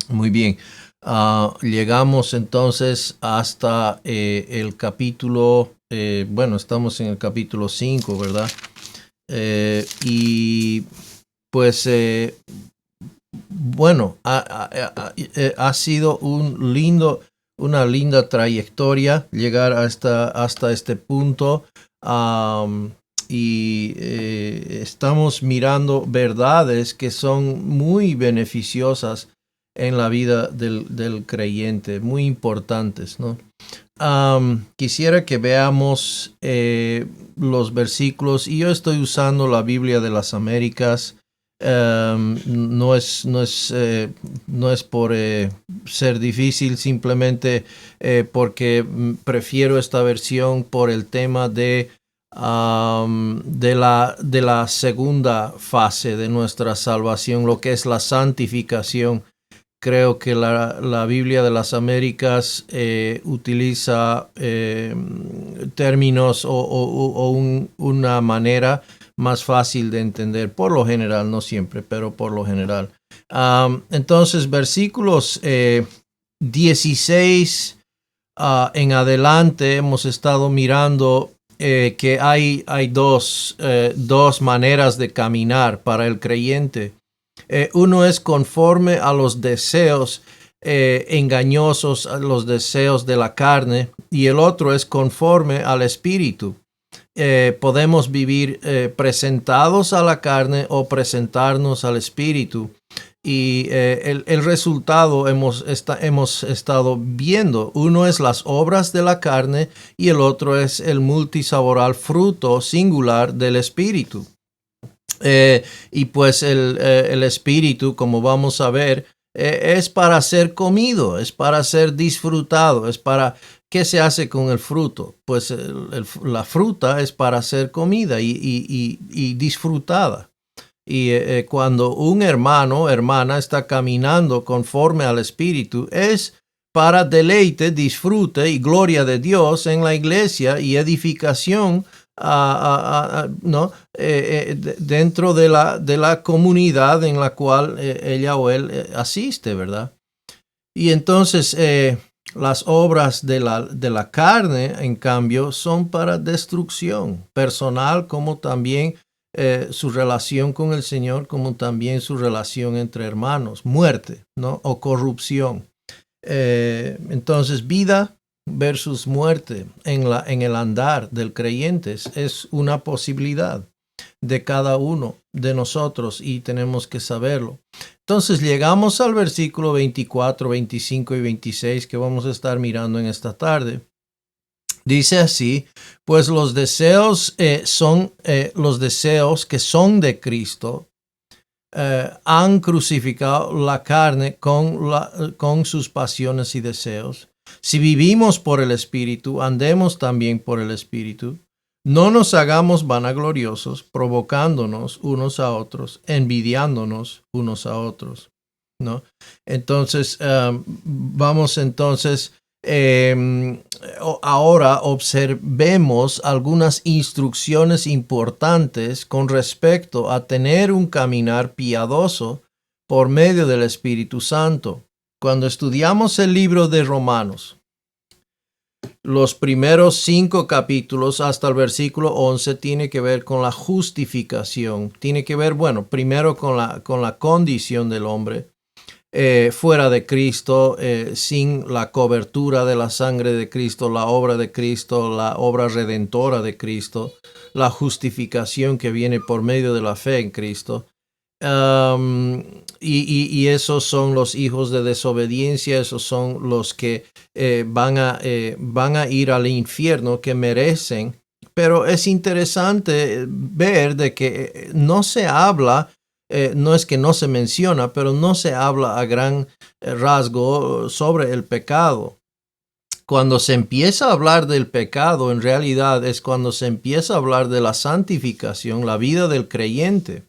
Muy bien. Llegamos entonces hasta el capítulo, bueno, estamos en el capítulo 5, ¿verdad? Y pues, bueno, ha sido una linda trayectoria llegar hasta este punto. am, y estamos mirando verdades que son muy beneficiosas en la vida del creyente, muy importantes, ¿no? Quisiera que veamos los versículos, y yo estoy usando la Biblia de las Américas. No es por ser difícil, simplemente porque prefiero esta versión por el tema de la segunda fase de nuestra salvación, lo que es la santificación. Creo que la Biblia de las Américas utiliza términos una manera más fácil de entender, por lo general, no siempre, pero por lo general. Entonces, versículos 16 en adelante hemos estado mirando que hay dos maneras de caminar para el creyente. Uno es conforme a los deseos engañosos, a los deseos de la carne, y el otro es conforme al espíritu. Podemos vivir presentados a la carne o presentarnos al espíritu. Y el resultado hemos estado viendo. Uno es las obras de la carne y el otro es el multisaboral fruto singular del espíritu. Y pues el espíritu, como vamos a ver, es para ser comido, es para ser disfrutado, es para... ¿Qué se hace con el fruto? Pues la fruta es para ser comida y disfrutada. Y cuando un hermano o hermana está caminando conforme al Espíritu, es para deleite, disfrute y gloria de Dios en la iglesia y edificación ¿no? Dentro de la comunidad en la cual ella o él asiste, ¿verdad? Y entonces las obras de la carne, en cambio, son para destrucción personal, como también su relación con el Señor, como también su relación entre hermanos, muerte, ¿no? O corrupción. Entonces, vida versus muerte en el andar del creyente es una posibilidad de cada uno de nosotros y tenemos que saberlo. Entonces llegamos al versículo 24, 25 y 26 que vamos a estar mirando en esta tarde. Dice así, pues los deseos son los deseos que son de Cristo. Han crucificado la carne con sus pasiones y deseos. Si vivimos por el Espíritu, andemos también por el Espíritu. No nos hagamos vanagloriosos, provocándonos unos a otros, envidiándonos unos a otros, ¿no? Entonces, vamos entonces, ahora observemos algunas instrucciones importantes con respecto a tener un caminar piadoso por medio del Espíritu Santo. Cuando estudiamos el libro de Romanos, los primeros 5 capítulos hasta el versículo 11 tiene que ver con la justificación. Tiene que ver, bueno, primero con la condición del hombre fuera de Cristo, sin la cobertura de la sangre de Cristo, la obra de Cristo, la obra redentora de Cristo, la justificación que viene por medio de la fe en Cristo. Y esos son los hijos de desobediencia, esos son los que van a ir al infierno, que merecen. Pero es interesante ver de que no se habla, no es que no se menciona, pero no se habla a gran rasgo sobre el pecado. Cuando se empieza a hablar del pecado, en realidad es cuando se empieza a hablar de la santificación, la vida del creyente.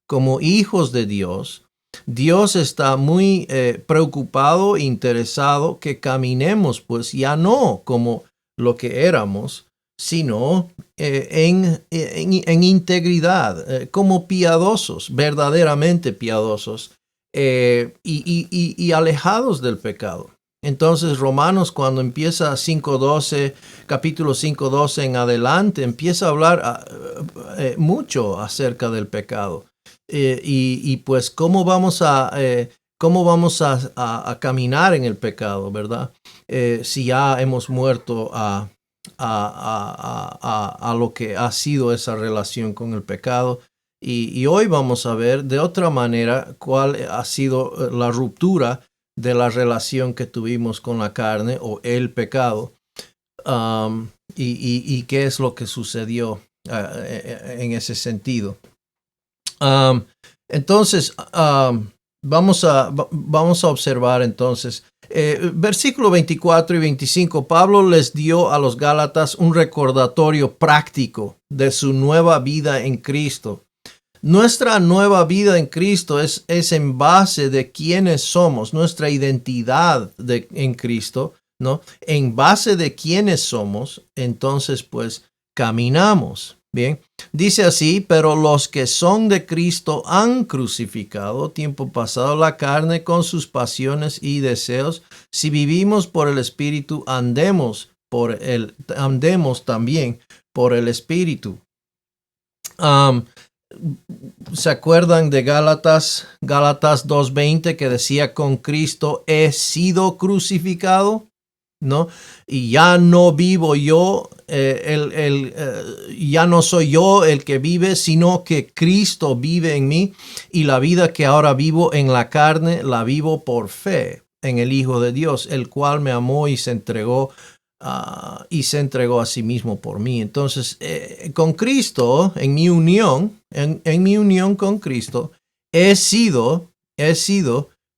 Como hijos de Dios, Dios está muy preocupado, interesado que caminemos, pues ya no como lo que éramos, sino en integridad, como piadosos, verdaderamente piadosos, y alejados del pecado. Entonces Romanos, cuando empieza 5.12, capítulo 5.12 en adelante, empieza a hablar mucho acerca del pecado. Y pues cómo vamos a caminar en el pecado, ¿verdad? Si ya hemos muerto a lo que ha sido esa relación con el pecado. Y hoy vamos a ver de otra manera cuál ha sido la ruptura de la relación que tuvimos con la carne o el pecado, y qué es lo que sucedió en ese sentido. Entonces, vamos a observar entonces. Versículo 24 y 25, Pablo les dio a los Gálatas un recordatorio práctico de su nueva vida en Cristo. Nuestra nueva vida en Cristo es en base de quiénes somos, nuestra identidad en Cristo, ¿no? En base de quiénes somos, entonces pues caminamos. Bien, dice así, pero los que son de Cristo han crucificado tiempo pasado la carne con sus pasiones y deseos. Si vivimos por el Espíritu, andemos también por el Espíritu. ¿Se acuerdan de Gálatas 2:20 que decía con Cristo he sido crucificado? ¿No? Y ya no vivo yo, ya no soy yo el que vive, sino que Cristo vive en mí, y la vida que ahora vivo en la carne la vivo por fe en el Hijo de Dios, el cual me amó y se entregó a sí mismo por mí. Entonces, con Cristo, en mi unión con Cristo, he sido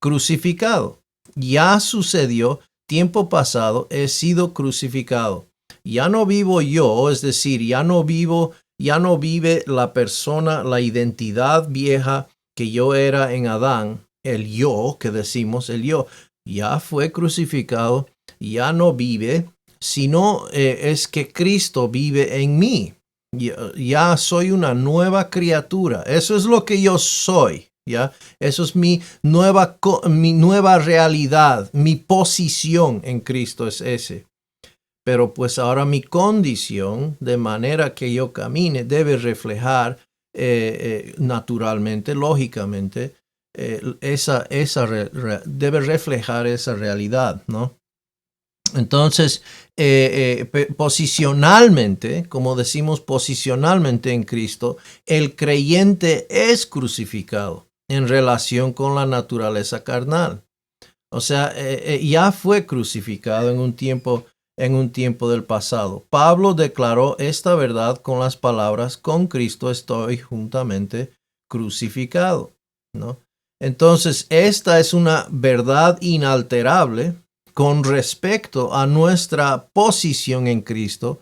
crucificado. Ya sucedió. Tiempo pasado he sido crucificado. Ya no vivo yo, es decir, ya no vive la persona, la identidad vieja que yo era en Adán, el yo que decimos, el yo, ya fue crucificado, ya no vive, sino es que Cristo vive en mí. Ya soy una nueva criatura. Eso es lo que yo soy. ¿Ya? Eso es mi nueva realidad, mi posición en Cristo es ese. Pero pues ahora mi condición, de manera que yo camine, debe reflejar naturalmente, lógicamente, debe reflejar esa realidad, ¿no? Entonces, posicionalmente, como decimos posicionalmente en Cristo, el creyente es crucificado en relación con la naturaleza carnal. O sea, ya fue crucificado en un tiempo del pasado. Pablo declaró esta verdad con las palabras, con Cristo estoy juntamente crucificado, ¿no? Entonces, esta es una verdad inalterable con respecto a nuestra posición en Cristo,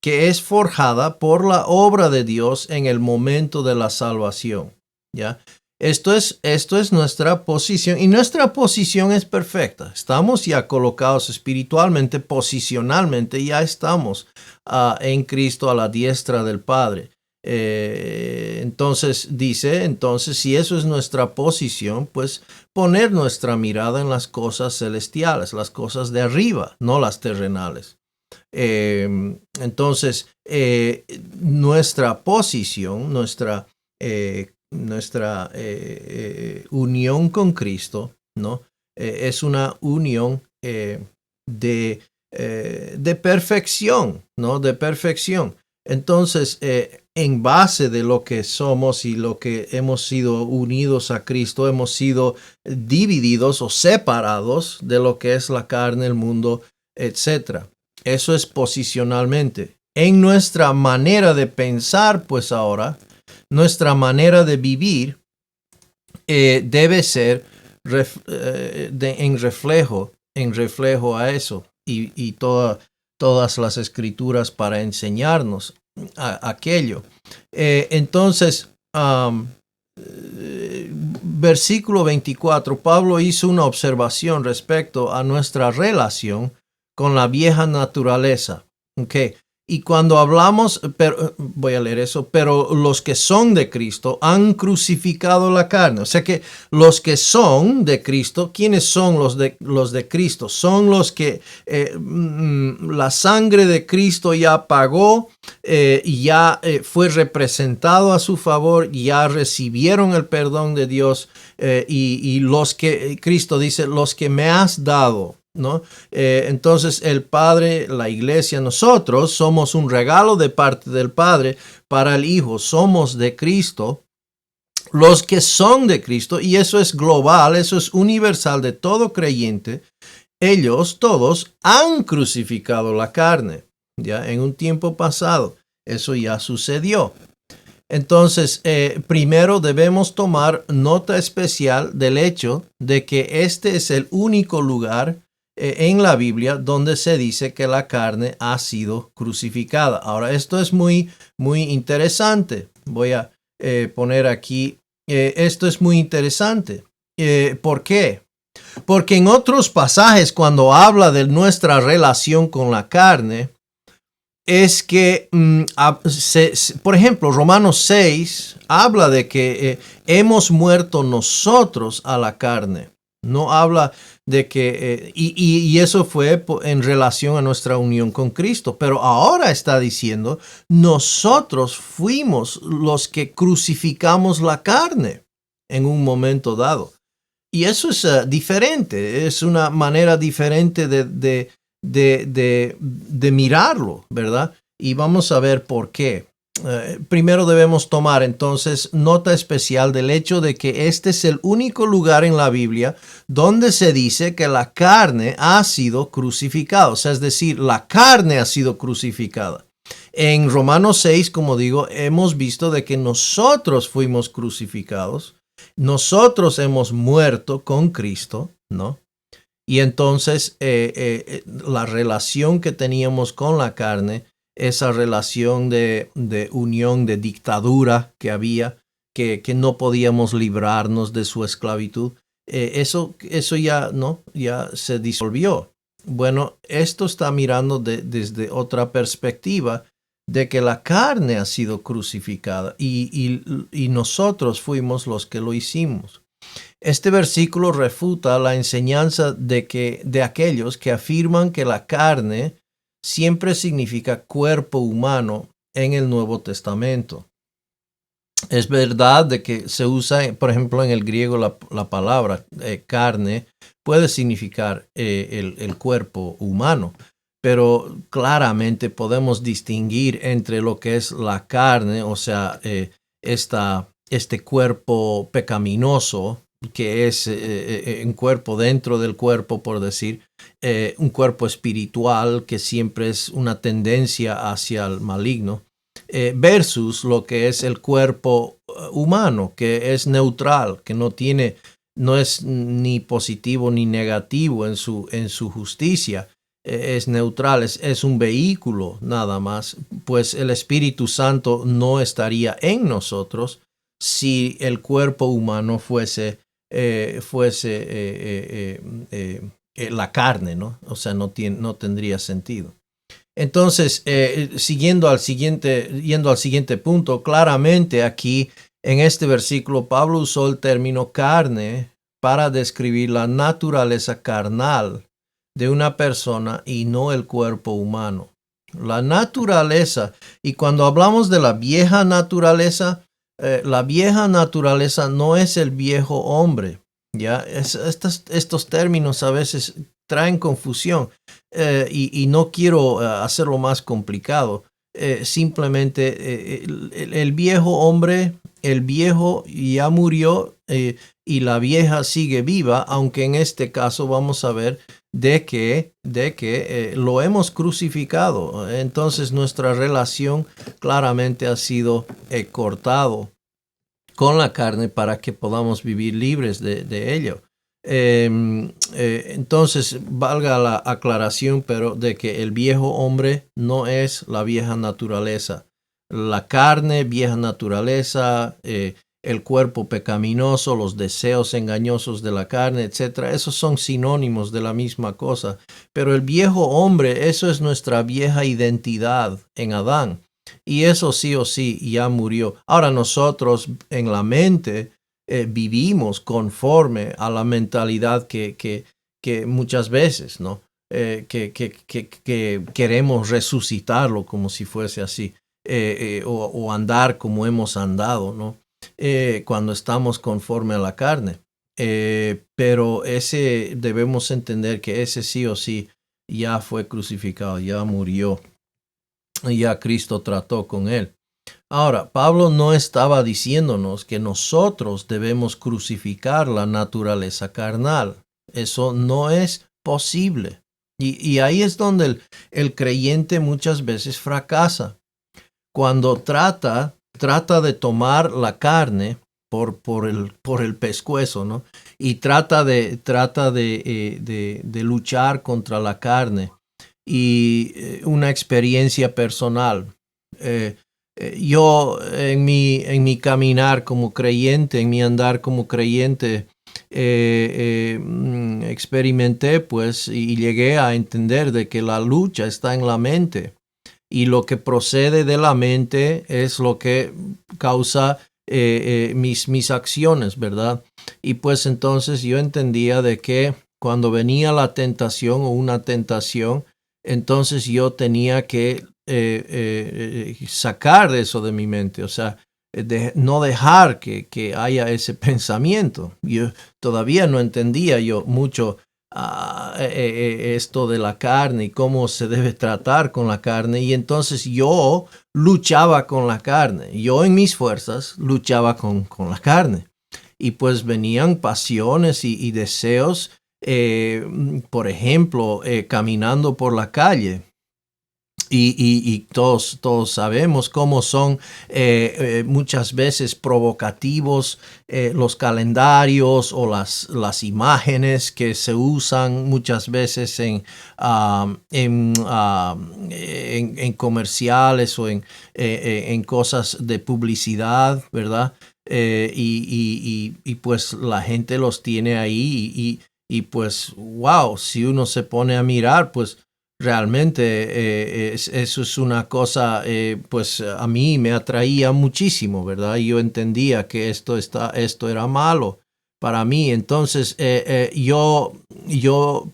que es forjada por la obra de Dios en el momento de la salvación, ¿ya? Esto es nuestra posición, y nuestra posición es perfecta. Estamos ya colocados espiritualmente, posicionalmente, ya estamos en Cristo a la diestra del Padre. Entonces dice, si eso es nuestra posición, pues poner nuestra mirada en las cosas celestiales, las cosas de arriba, no las terrenales. Entonces, nuestra posición, nuestra unión con Cristo, ¿no? Es una unión de perfección, ¿no? De perfección. Entonces, en base de lo que somos y lo que hemos sido unidos a Cristo, hemos sido divididos o separados de lo que es la carne, el mundo, etc. Eso es posicionalmente. En nuestra manera de pensar, pues ahora, nuestra manera de vivir debe ser en reflejo a eso, y todas las escrituras para enseñarnos aquello. Entonces, versículo 24, Pablo hizo una observación respecto a nuestra relación con la vieja naturaleza. Okay. Y cuando hablamos, pero, voy a leer eso, pero los que son de Cristo han crucificado la carne. O sea que los que son de Cristo, ¿quiénes son los de Cristo? Son los que la sangre de Cristo ya pagó, ya fue representado a su favor, ya recibieron el perdón de Dios, y los que, Cristo dice, los que me has dado, ¿no? Entonces el Padre, la iglesia, nosotros somos un regalo de parte del Padre para el Hijo. Somos de Cristo, los que son de Cristo, y eso es global, eso es universal de todo creyente. Ellos todos han crucificado la carne, ya en un tiempo pasado. Eso ya sucedió. Entonces, primero debemos tomar nota especial del hecho de que este es el único lugar en la Biblia donde se dice que la carne ha sido crucificada. Ahora, esto es muy, muy interesante. Voy a poner aquí, esto es muy interesante. ¿Por qué? Porque en otros pasajes, cuando habla de nuestra relación con la carne, es que, por ejemplo, Romanos 6 habla de que hemos muerto nosotros a la carne. No habla de que, y eso fue en relación a nuestra unión con Cristo, pero ahora está diciendo, nosotros fuimos los que crucificamos la carne en un momento dado. Y eso es diferente, es una manera diferente de mirarlo, ¿verdad? Y vamos a ver por qué. Primero debemos tomar entonces nota especial del hecho de que este es el único lugar en la Biblia donde se dice que la carne ha sido crucificada. O sea, es decir, la carne ha sido crucificada. En Romanos 6, como digo, hemos visto de que nosotros fuimos crucificados. Nosotros hemos muerto con Cristo, ¿no? Y entonces la relación que teníamos con la carne, esa relación de unión, de dictadura que había, que no podíamos librarnos de su esclavitud, eso ya, ¿no? Ya se disolvió. Bueno, esto está mirando desde otra perspectiva de que la carne ha sido crucificada y nosotros fuimos los que lo hicimos. Este versículo refuta la enseñanza de aquellos que afirman que la carne siempre significa cuerpo humano en el Nuevo Testamento. Es verdad de que se usa, por ejemplo, en el griego la palabra carne puede significar el cuerpo humano, pero claramente podemos distinguir entre lo que es la carne, o sea, este cuerpo pecaminoso, que es un cuerpo dentro del cuerpo, por decir, un cuerpo espiritual que siempre es una tendencia hacia el maligno, versus lo que es el cuerpo humano, que es neutral, que no es ni positivo ni negativo en su justicia, es neutral, es un vehículo nada más, pues el Espíritu Santo no estaría en nosotros si el cuerpo humano fuese la carne, ¿no? O sea, no tendría sentido. Entonces, yendo al siguiente punto, claramente aquí en este versículo Pablo usó el término carne para describir la naturaleza carnal de una persona y no el cuerpo humano. La naturaleza, y cuando hablamos de la vieja naturaleza no es el viejo hombre. ¿Ya? Estos términos a veces traen confusión y no quiero hacerlo más complicado. Simplemente el viejo hombre, el viejo ya murió y la vieja sigue viva, aunque en este caso vamos a ver de que lo hemos crucificado. Entonces nuestra relación claramente ha sido cortado con la carne para que podamos vivir libres de ello. Entonces, valga la aclaración, pero de que el viejo hombre no es la vieja naturaleza. La carne, vieja naturaleza, el cuerpo pecaminoso, los deseos engañosos de la carne, etc. Esos son sinónimos de la misma cosa. Pero el viejo hombre, eso es nuestra vieja identidad en Adán. Y eso sí o sí ya murió. Ahora nosotros en la mente vivimos conforme a la mentalidad que muchas veces, ¿no? Que queremos resucitarlo como si fuese así, o andar como hemos andado, ¿no? Cuando estamos conforme a la carne. Pero ese debemos entender que ese sí o sí ya fue crucificado, ya murió, y ya Cristo trató con él. Ahora, Pablo no estaba diciéndonos que nosotros debemos crucificar la naturaleza carnal. Eso no es posible. Y ahí es donde el creyente muchas veces fracasa. Cuando trata de tomar la carne por el pescuezo, ¿no? Y trata de luchar contra la carne. Y una experiencia personal. Yo en mi caminar como creyente, en mi andar como creyente, experimenté pues y llegué a entender de que la lucha está en la mente y lo que procede de la mente es lo que causa mis acciones, ¿verdad? Y pues entonces yo entendía de que cuando venía la tentación o una tentación, entonces yo tenía que sacar eso de mi mente, o sea, no dejar que haya ese pensamiento. Yo todavía no entendía yo mucho esto de la carne y cómo se debe tratar con la carne, y entonces yo luchaba con la carne, yo en mis fuerzas luchaba con la carne, y pues venían pasiones y deseos, por ejemplo, caminando por la calle. Y todos sabemos cómo son muchas veces provocativos los calendarios o las imágenes que se usan muchas veces en comerciales o en cosas de publicidad, ¿verdad? Y pues la gente los tiene ahí y pues wow, si uno se pone a mirar, pues realmente eso es una cosa, pues a mí me atraía muchísimo, ¿verdad? Yo entendía que esto era malo para mí. Entonces yo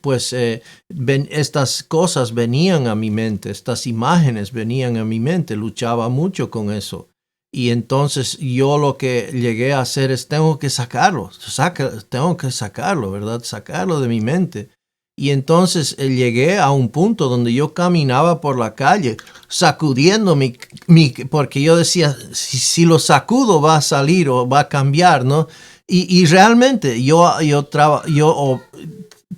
pues estas cosas venían a mi mente, estas imágenes venían a mi mente, luchaba mucho con eso. Y entonces yo lo que llegué a hacer es tengo que sacarlo, ¿verdad? Sacarlo de mi mente. Y entonces llegué a un punto donde yo caminaba por la calle sacudiendo porque yo decía, si lo sacudo va a salir o va a cambiar, ¿no? Y realmente yo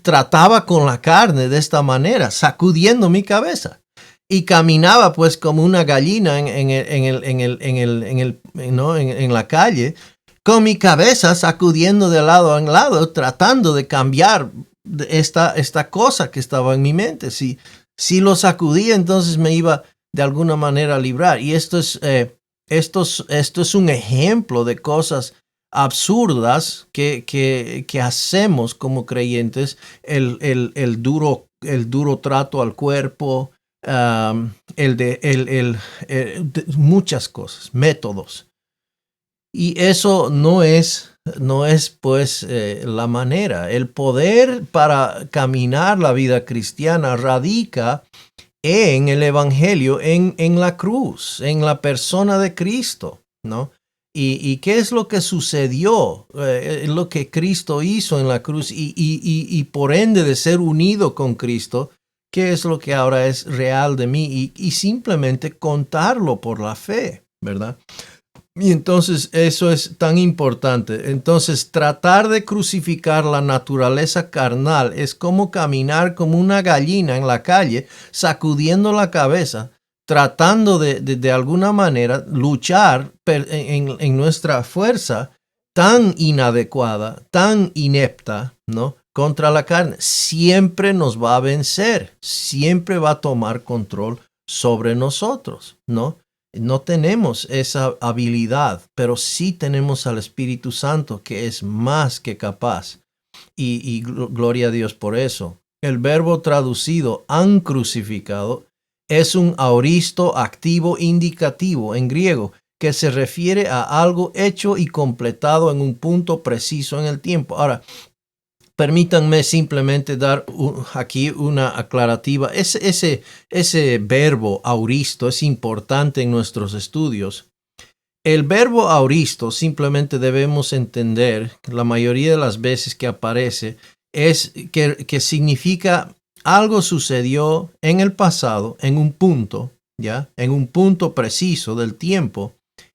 trataba con la carne de esta manera, sacudiendo mi cabeza. Y caminaba pues como una gallina en la calle, con mi cabeza sacudiendo de lado a lado, tratando de cambiar esta cosa que estaba en mi mente. Si lo sacudía, entonces me iba de alguna manera a librar. Y esto es un ejemplo de cosas absurdas que hacemos como creyentes, el duro trato al cuerpo, muchas cosas, métodos. Y eso no es pues la manera. El poder para caminar la vida cristiana radica en el evangelio, en la cruz, en la persona de Cristo, ¿no? ¿Y qué es lo que sucedió? Lo que Cristo hizo en la cruz y por ende de ser unido con Cristo, ¿qué es lo que ahora es real de mí? Y simplemente contarlo por la fe, ¿verdad? Y entonces eso es tan importante. Entonces tratar de crucificar la naturaleza carnal es como caminar como una gallina en la calle, sacudiendo la cabeza, tratando de alguna manera luchar en nuestra fuerza tan inadecuada, tan inepta, ¿no? Contra la carne. Siempre nos va a vencer, siempre va a tomar control sobre nosotros, ¿no? No tenemos esa habilidad, pero sí tenemos al Espíritu Santo que es más que capaz. Y gloria a Dios por eso. El verbo traducido han crucificado es un aoristo activo indicativo en griego que se refiere a algo hecho y completado en un punto preciso en el tiempo. Ahora, permítanme simplemente dar aquí una aclarativa. Ese verbo auristo es importante en nuestros estudios. El verbo auristo simplemente debemos entender, la mayoría de las veces que aparece, es que significa algo sucedió en el pasado, en un punto, ¿ya? En un punto preciso del tiempo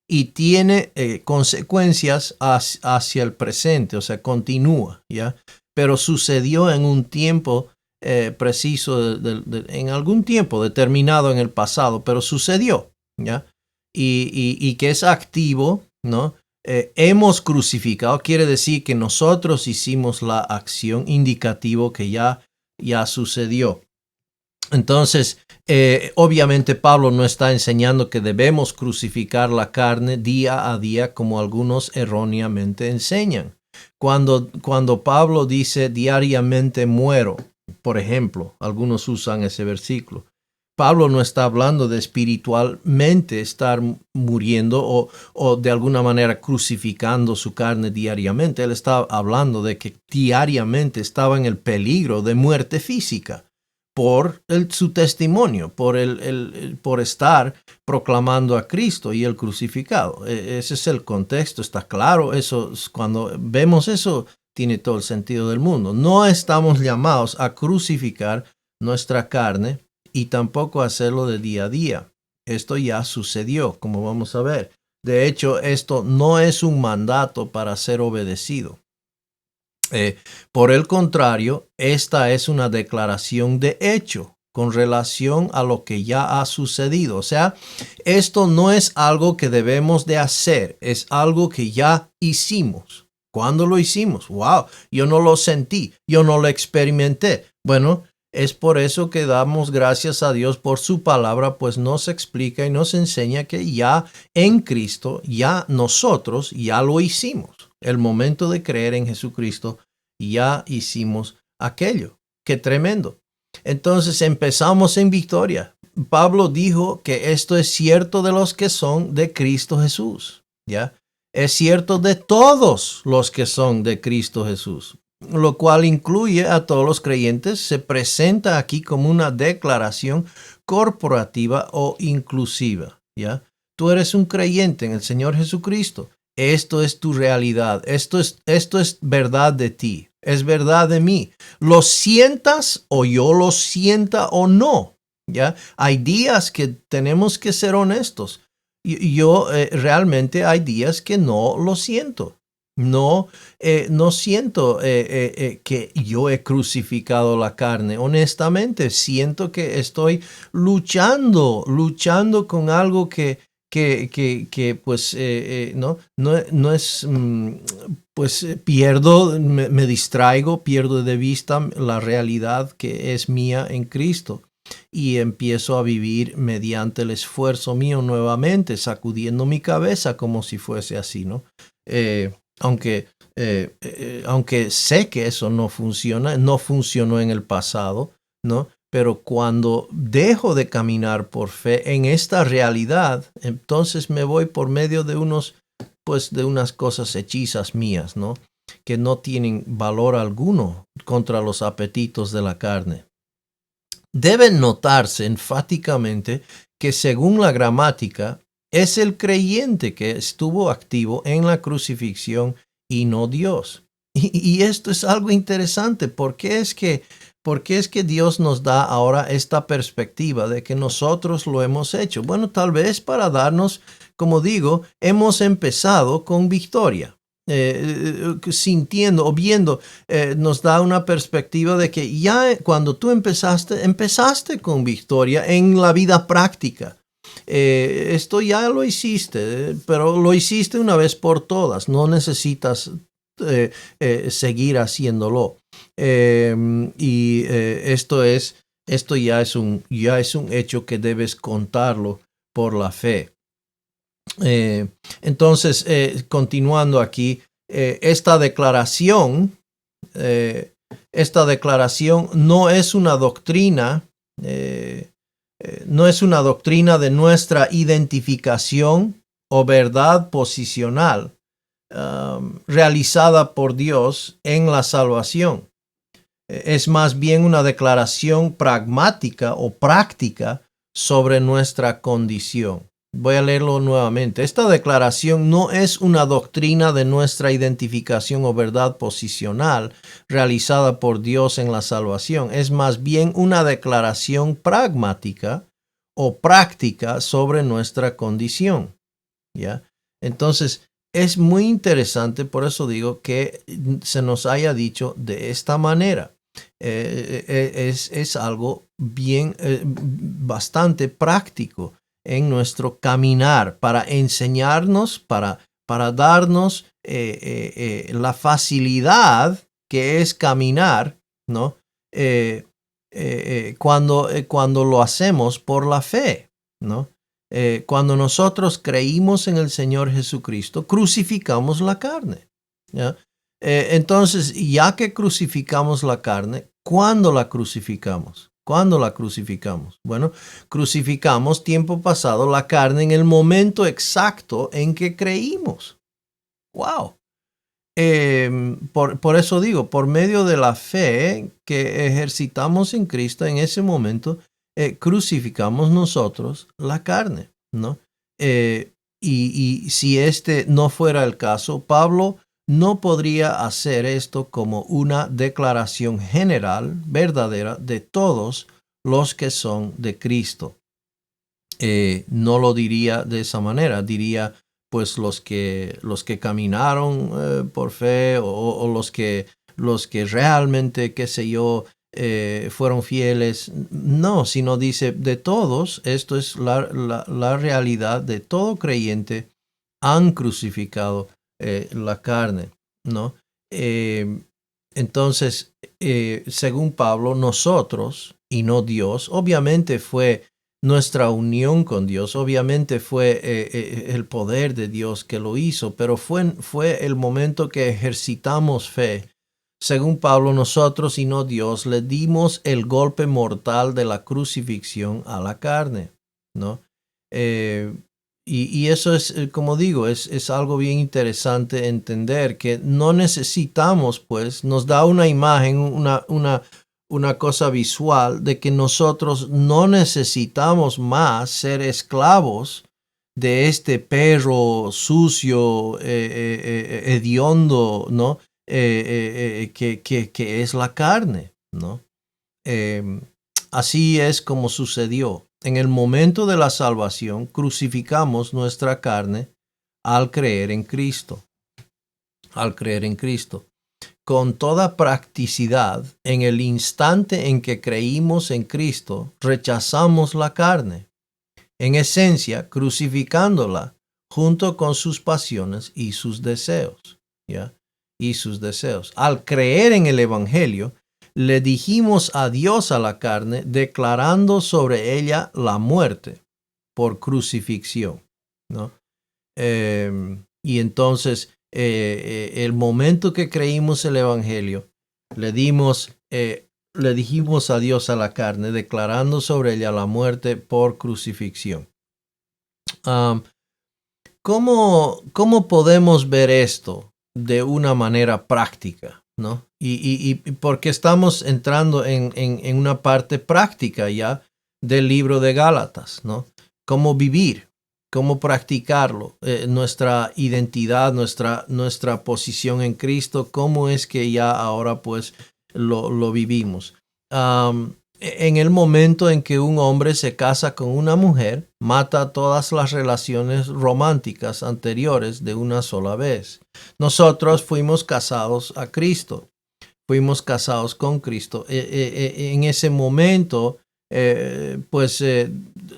y tiene consecuencias hacia el presente, o sea, continúa, ¿ya? Pero sucedió en un tiempo preciso, en algún tiempo determinado en el pasado, pero sucedió, ¿ya? Y que es activo, ¿no? Hemos crucificado, quiere decir que nosotros hicimos la acción indicativo que ya sucedió. Entonces, obviamente Pablo no está enseñando que debemos crucificar la carne día a día como algunos erróneamente enseñan. Cuando Pablo dice diariamente muero, por ejemplo, algunos usan ese versículo. Pablo no está hablando de espiritualmente estar muriendo o de alguna manera crucificando su carne diariamente. Él está hablando de que diariamente estaba en el peligro de muerte física por su testimonio, por estar proclamando a Cristo y el crucificado. Ese es el contexto, está claro. Eso, cuando vemos eso, tiene todo el sentido del mundo. No estamos llamados a crucificar nuestra carne y tampoco hacerlo de día a día. Esto ya sucedió, como vamos a ver. De hecho, esto no es un mandato para ser obedecido. Por el contrario, esta es una declaración de hecho con relación a lo que ya ha sucedido. O sea, esto no es algo que debemos de hacer, es algo que ya hicimos. ¿Cuándo lo hicimos? ¡Wow! Yo no lo sentí, yo no lo experimenté. Bueno, es por eso que damos gracias a Dios por su palabra, pues nos explica y nos enseña que ya en Cristo, ya nosotros ya lo hicimos. El momento de creer en Jesucristo, ya hicimos aquello. ¡Qué tremendo! Entonces empezamos en victoria. Pablo dijo que esto es cierto de los que son de Cristo Jesús. ¿Ya? Es cierto de todos los que son de Cristo Jesús, lo cual incluye a todos los creyentes. Se presenta aquí como una declaración corporativa o inclusiva. ¿Ya? Tú eres un creyente en el Señor Jesucristo. Esto es tu realidad. Esto es verdad de ti. Es verdad de mí. Lo sientas o yo lo sienta o no. ¿Ya? Hay días que tenemos que ser honestos. Yo realmente hay días que no lo siento. No siento que yo he crucificado la carne. Honestamente, siento que estoy luchando con algo que pues no es, pues pierdo, me distraigo, pierdo de vista la realidad que es mía en Cristo. Y empiezo a vivir mediante el esfuerzo mío nuevamente, sacudiendo mi cabeza como si fuese así, ¿no? Aunque sé que eso no funciona, no funcionó en el pasado, ¿no? Pero cuando dejo de caminar por fe en esta realidad, entonces me voy por medio de de unas cosas hechizas mías, ¿no? Que no tienen valor alguno contra los apetitos de la carne. Deben notarse enfáticamente que según la gramática, es el creyente que estuvo activo en la crucifixión y no Dios. Y esto es algo interesante. ¿Por qué es que Dios nos da ahora esta perspectiva de que nosotros lo hemos hecho? Bueno, tal vez para darnos, como digo, hemos empezado con victoria. Sintiendo o viendo, nos da una perspectiva de que ya cuando tú empezaste con victoria en la vida práctica. Esto ya lo hiciste, pero lo hiciste una vez por todas. No necesitas seguir haciéndolo. Esto ya es un hecho que debes contarlo por la fe. Entonces, continuando aquí, esta declaración no es una doctrina, no es una doctrina de nuestra identificación o verdad posicional realizada por Dios en la salvación. Es más bien una declaración pragmática o práctica sobre nuestra condición. Voy a leerlo nuevamente. Esta declaración no es una doctrina de nuestra identificación o verdad posicional realizada por Dios en la salvación. Es más bien una declaración pragmática o práctica sobre nuestra condición. ¿Ya? Entonces, es muy interesante, por eso digo que se nos haya dicho de esta manera. Es algo bien, bastante práctico en nuestro caminar para enseñarnos, para darnos la facilidad que es caminar, ¿no? Cuando lo hacemos por la fe, ¿no? Cuando nosotros creímos en el Señor Jesucristo, crucificamos la carne, ¿ya? Entonces, ya que crucificamos la carne, ¿cuándo la crucificamos? ¿Cuándo la crucificamos? Bueno, crucificamos tiempo pasado la carne en el momento exacto en que creímos. ¡Wow! Por eso digo, por medio de la fe que ejercitamos en Cristo, en ese momento crucificamos nosotros la carne, ¿no? Y si este no fuera el caso, Pablo no podría hacer esto como una declaración general, verdadera, de todos los que son de Cristo. No lo diría de esa manera, diría pues los que caminaron por fe o los que realmente, qué sé yo, fueron fieles. No, sino dice de todos. Esto es la realidad de todo creyente. Han crucificado la carne, ¿no? Entonces, según Pablo, nosotros y no Dios, obviamente fue nuestra unión con Dios, obviamente fue el poder de Dios que lo hizo, pero fue el momento que ejercitamos fe. Según Pablo, nosotros y no Dios le dimos el golpe mortal de la crucifixión a la carne, ¿no? Y eso es, como digo, es algo bien interesante entender que no necesitamos, pues, nos da una imagen, una cosa visual de que nosotros no necesitamos más ser esclavos de este perro sucio, hediondo, ¿no? Que es la carne, ¿no? Así es como sucedió. En el momento de la salvación, crucificamos nuestra carne al creer en Cristo. Al creer en Cristo. Con toda practicidad, en el instante en que creímos en Cristo, rechazamos la carne, en esencia crucificándola junto con sus pasiones y sus deseos, ¿ya? Y sus deseos. Al creer en el Evangelio, le dijimos adiós a la carne, declarando sobre ella la muerte por crucifixión, ¿no? Y entonces, el momento que creímos el Evangelio, le dijimos adiós a la carne, declarando sobre ella la muerte por crucifixión. ¿Cómo podemos ver esto de una manera práctica, ¿no? Y porque estamos entrando en una parte práctica ya del libro de Gálatas, ¿no? Cómo vivir, cómo practicarlo, nuestra identidad, nuestra posición en Cristo, cómo es que ya ahora pues lo vivimos. En el momento en que un hombre se casa con una mujer, mata todas las relaciones románticas anteriores de una sola vez. Nosotros fuimos casados a Cristo, fuimos casados con Cristo. En ese momento,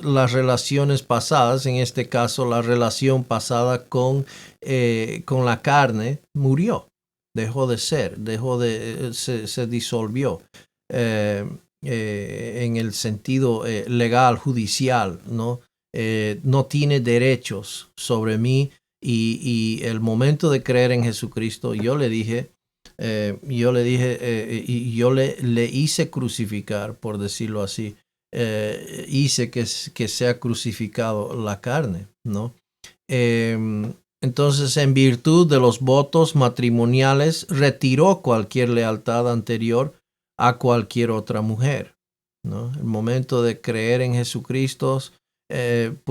las relaciones pasadas, en este caso la relación pasada con la carne, murió, dejó de ser, se disolvió. En el sentido legal, judicial, ¿no? no tiene derechos sobre mí. Y el momento de creer en Jesucristo, yo le hice crucificar, por decirlo así. Hice que sea crucificado la carne, ¿no? Entonces, en virtud de los votos matrimoniales, retiró cualquier lealtad anterior a cualquier otra mujer, ¿no? El momento de creer en Jesucristo, en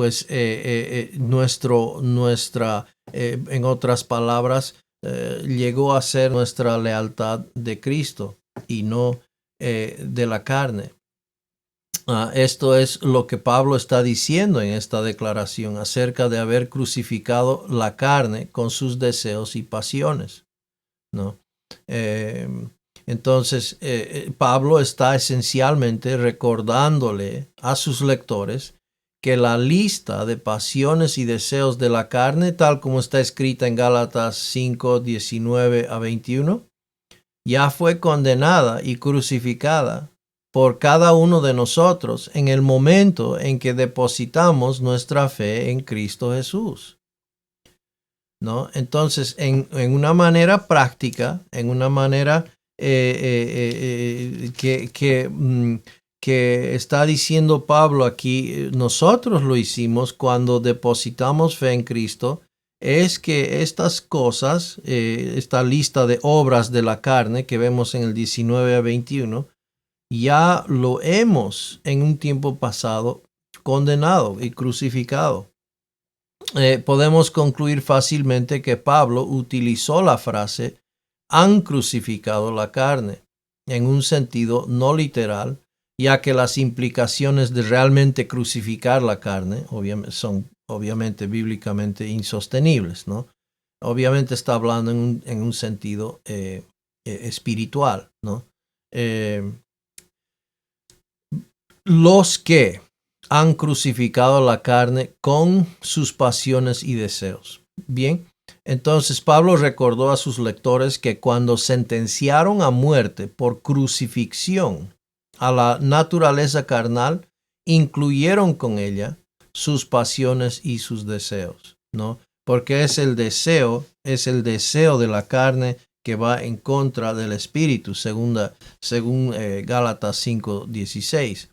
otras palabras, llegó a ser nuestra lealtad de Cristo y no de la carne. Esto es lo que Pablo está diciendo en esta declaración acerca de haber crucificado la carne con sus deseos y pasiones, ¿no? Entonces, Pablo está esencialmente recordándole a sus lectores que la lista de pasiones y deseos de la carne, tal como está escrita en Gálatas 5, 19 a 21, ya fue condenada y crucificada por cada uno de nosotros en el momento en que depositamos nuestra fe en Cristo Jesús, ¿no? Entonces, en una manera práctica, en una manera que está diciendo Pablo aquí, nosotros lo hicimos cuando depositamos fe en Cristo, es que estas cosas, esta lista de obras de la carne que vemos en el 19 a 21, ya lo hemos en un tiempo pasado condenado y crucificado. Podemos concluir fácilmente que Pablo utilizó la frase han crucificado la carne en un sentido no literal, ya que las implicaciones de realmente crucificar la carne son obviamente bíblicamente insostenibles, ¿no? Obviamente está hablando en un sentido espiritual, ¿no? Los que han crucificado la carne con sus pasiones y deseos. Bien, entonces Pablo recordó a sus lectores que cuando sentenciaron a muerte por crucifixión a la naturaleza carnal, incluyeron con ella sus pasiones y sus deseos, ¿no? Porque es el deseo de la carne que va en contra del espíritu, según Gálatas 5:16.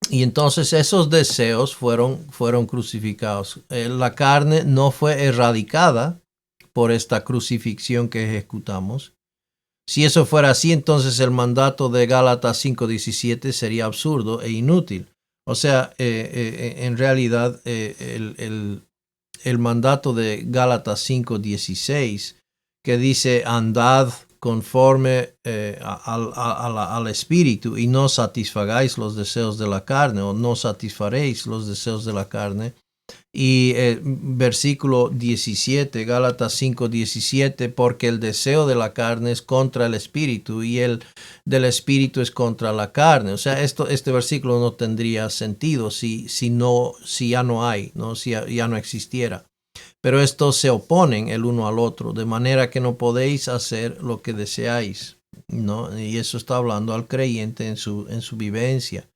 Y entonces esos deseos fueron crucificados. La carne no fue erradicada por esta crucifixión que ejecutamos. Si eso fuera así, entonces el mandato de Gálatas 5:17 sería absurdo e inútil. O sea, en realidad el mandato de Gálatas 5:16 que dice andad conforme al espíritu y no satisfagáis los deseos de la carne o no satisfaréis los deseos de la carne. Y versículo 17, Gálatas 5:17, porque el deseo de la carne es contra el espíritu y el del espíritu es contra la carne. O sea, este versículo no tendría sentido si ya no hay, ¿no? Si ya no existiera. Pero estos se oponen el uno al otro, de manera que no podéis hacer lo que deseáis, ¿no? Y eso está hablando al creyente en su vivencia.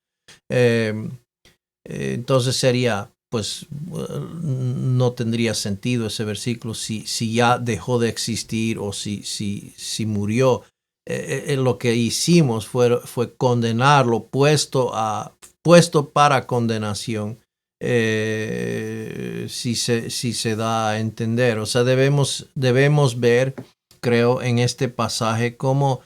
Entonces sería, pues, no tendría sentido ese versículo si ya dejó de existir o si murió. Lo que hicimos fue condenarlo, puesto para condenación. Si se da a entender. O sea, debemos ver, creo, en este pasaje cómo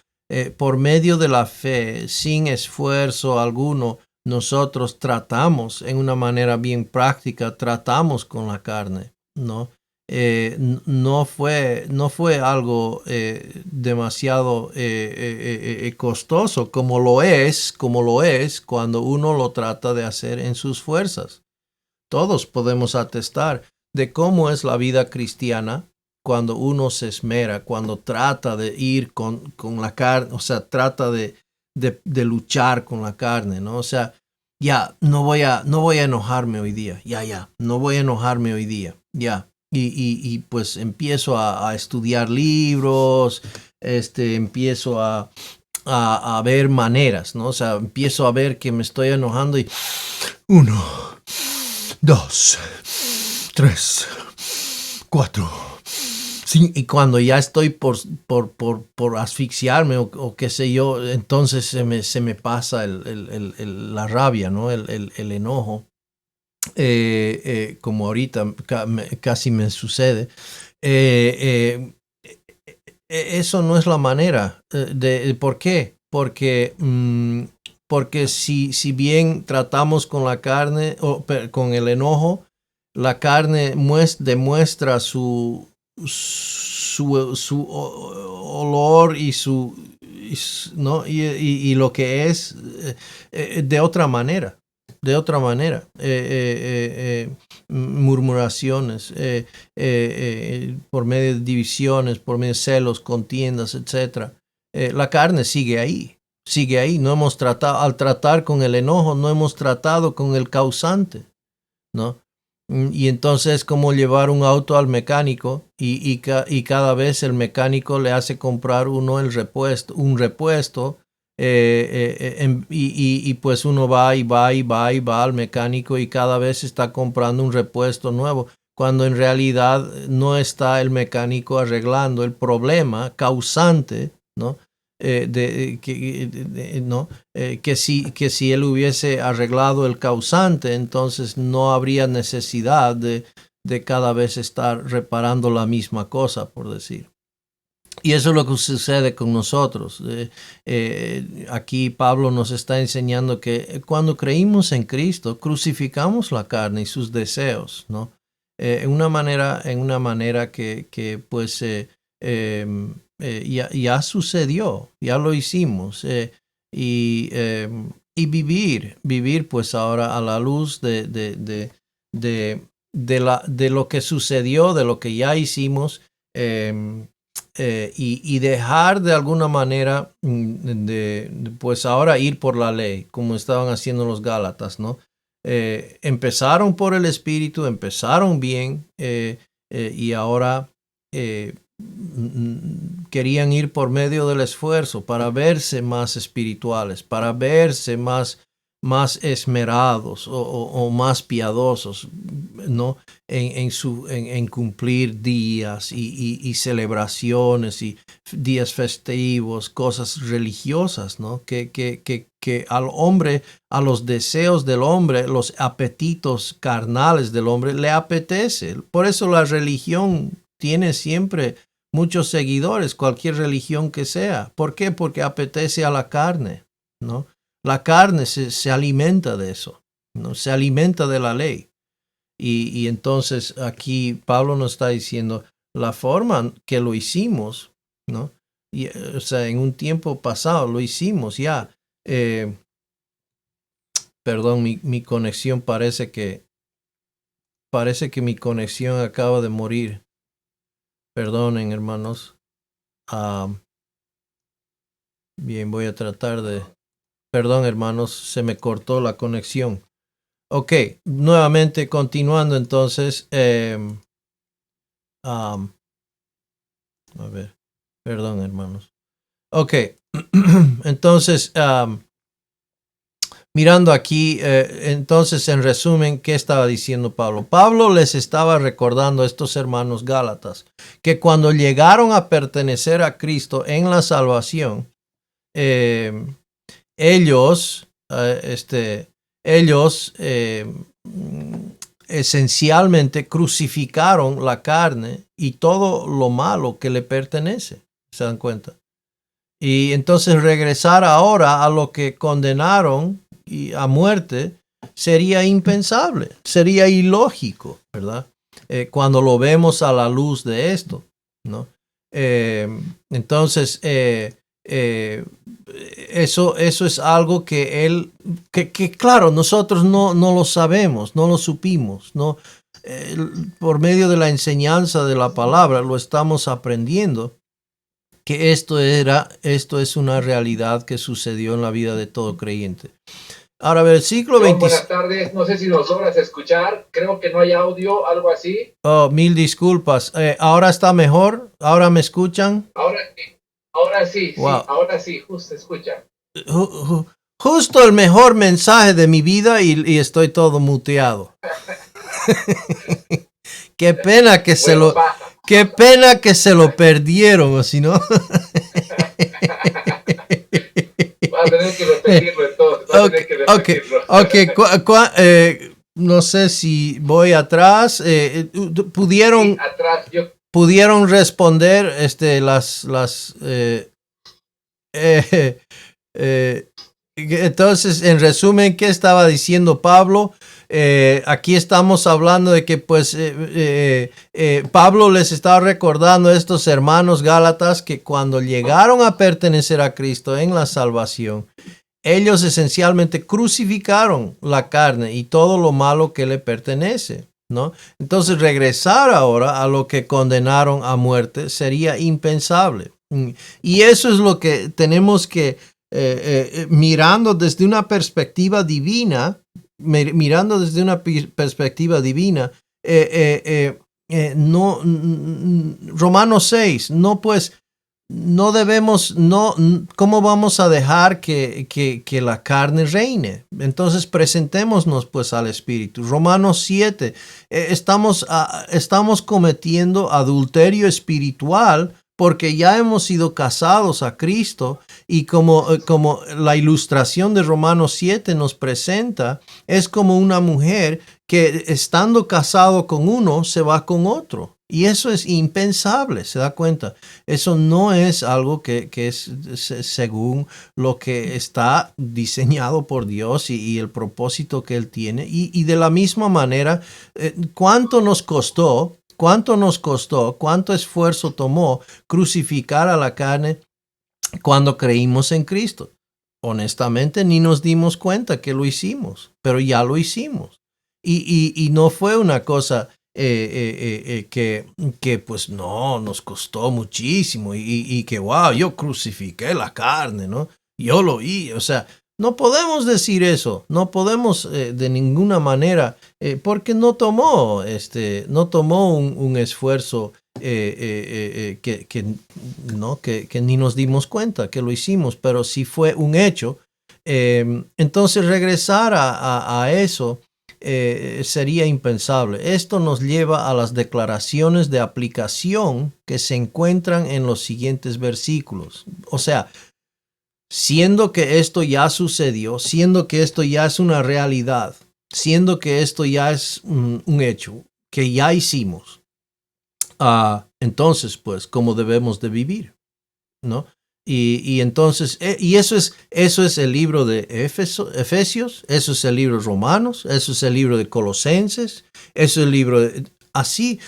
por medio de la fe, sin esfuerzo alguno, nosotros tratamos en una manera bien práctica, tratamos con la carne, ¿no? No fue algo demasiado costoso como lo es cuando uno lo trata de hacer en sus fuerzas. Todos podemos atestar de cómo es la vida cristiana cuando uno se esmera, cuando trata de ir con la carne, o sea, trata de luchar con la carne, ¿no? O sea, ya, no voy a enojarme hoy día, no voy a enojarme hoy día, ya. Y pues empiezo a estudiar libros, empiezo a ver maneras, ¿no? O sea, empiezo a ver que me estoy enojando y 1, 2, 3, 4, 5. Y cuando ya estoy por asfixiarme o qué sé yo, entonces se me pasa la rabia, ¿no? El enojo. Como ahorita casi me sucede. Eso no es la manera. ¿Por qué? Porque si bien tratamos con la carne o con el enojo, la carne demuestra su olor y ¿no? y lo que es de otra manera. Murmuraciones, por medio de divisiones, por medio de celos, contiendas, etc. La carne sigue ahí. No hemos tratado, al tratar con el enojo, no hemos tratado con el causante, ¿no? Y entonces es como llevar un auto al mecánico y cada vez el mecánico le hace comprar un repuesto. Y pues uno va al mecánico y cada vez está comprando un repuesto nuevo, cuando en realidad no está el mecánico arreglando el problema causante, ¿no? Que si él hubiese arreglado el causante, entonces no habría necesidad de cada vez estar reparando la misma cosa, por decir. Y eso es lo que sucede con nosotros. Aquí Pablo nos está enseñando que cuando creímos en Cristo, crucificamos la carne y sus deseos, ¿no? En una manera que pues ya sucedió, ya lo hicimos. Y vivir pues ahora a la luz de lo que sucedió, de lo que ya hicimos. Y dejar de alguna manera pues ahora ir por la ley, como estaban haciendo los Gálatas, ¿no? Empezaron por el Espíritu, empezaron bien, y ahora querían ir por medio del esfuerzo para verse más espirituales, para verse más esmerados o más piadosos, ¿no? En cumplir días y celebraciones y días festivos, cosas religiosas, ¿no? Que al hombre, a los deseos del hombre, los apetitos carnales del hombre, le apetece. Por eso la religión tiene siempre muchos seguidores, cualquier religión que sea. ¿Por qué? Porque apetece a la carne, ¿no? La carne se alimenta de eso, ¿no? Se alimenta de la ley. Y entonces aquí Pablo nos está diciendo la forma que lo hicimos, ¿no? O sea, en un tiempo pasado lo hicimos ya. Perdón, mi conexión parece que mi conexión acaba de morir. Perdonen, hermanos. Bien, voy a tratar de... Perdón, hermanos, se me cortó la conexión. Ok, nuevamente continuando entonces. A ver, perdón, hermanos. Ok, entonces, mirando aquí, entonces en resumen, ¿qué estaba diciendo Pablo? Pablo les estaba recordando a estos hermanos gálatas que cuando llegaron a pertenecer a Cristo en la salvación, ellos esencialmente crucificaron la carne y todo lo malo que le pertenece. ¿Se dan cuenta? Y entonces regresar ahora a lo que condenaron y a muerte sería impensable, sería ilógico, ¿verdad? Cuando lo vemos a la luz de esto, ¿no? Entonces, eso es algo que claro, nosotros no lo sabemos, no lo supimos, ¿no? Por medio de la enseñanza de la palabra lo estamos aprendiendo, que esto es una realidad que sucedió en la vida de todo creyente. Ahora, versículo 20. Buenas tardes, no sé si nos logras escuchar, creo que no hay audio, algo así. Oh, mil disculpas. ¿Ahora está mejor? ¿Ahora me escuchan? Ahora sí, wow. Sí, ahora sí, justo escucha. Justo el mejor mensaje de mi vida y estoy todo muteado. Qué pena que Bueno, pasa. qué pena que se lo perdieron, o si no. Va a tener que repetirlo entonces, va a tener que repetirlo. No sé si voy atrás. Pudieron, Sí, atrás, pudieron responder entonces, en resumen, ¿qué estaba diciendo Pablo? Aquí estamos hablando de que pues Pablo les estaba recordando a estos hermanos gálatas que cuando llegaron a pertenecer a Cristo en la salvación, ellos esencialmente crucificaron la carne y todo lo malo que le pertenece, ¿no? Entonces regresar ahora a lo que condenaron a muerte sería impensable. Y eso es lo que tenemos que, mirando desde una perspectiva divina, no, Romanos 6, no pues, no debemos, no, ¿cómo vamos a dejar que la carne reine? Entonces presentémonos pues al Espíritu. Romanos 7, estamos cometiendo adulterio espiritual porque ya hemos sido casados a Cristo y como la ilustración de Romanos 7 nos presenta, es como una mujer que estando casado con uno se va con otro. Y eso es impensable, ¿se da cuenta? Eso no es algo que es según lo que está diseñado por Dios y el propósito que Él tiene. Y de la misma manera, ¿cuánto nos costó? ¿Cuánto esfuerzo tomó crucificar a la carne cuando creímos en Cristo? Honestamente, ni nos dimos cuenta que lo hicimos, pero ya lo hicimos. Y no fue una cosa que pues no, nos costó muchísimo y que wow, yo crucifiqué la carne, ¿no? Yo lo hice, o sea, no podemos decir eso, no podemos de ninguna manera, porque no tomó un esfuerzo que ni nos dimos cuenta que lo hicimos, pero sí fue un hecho. Entonces regresar a eso sería impensable. Esto nos lleva a las declaraciones de aplicación que se encuentran en los siguientes versículos. O sea, siendo que esto ya sucedió, siendo que esto ya es una realidad, siendo que esto ya es un hecho, que ya hicimos, entonces, pues, ¿cómo debemos de vivir? ¿No? Y entonces, y eso es el libro de Efesios, eso es el libro de Romanos, eso es el libro de Colosenses, eso es el libro de... Así,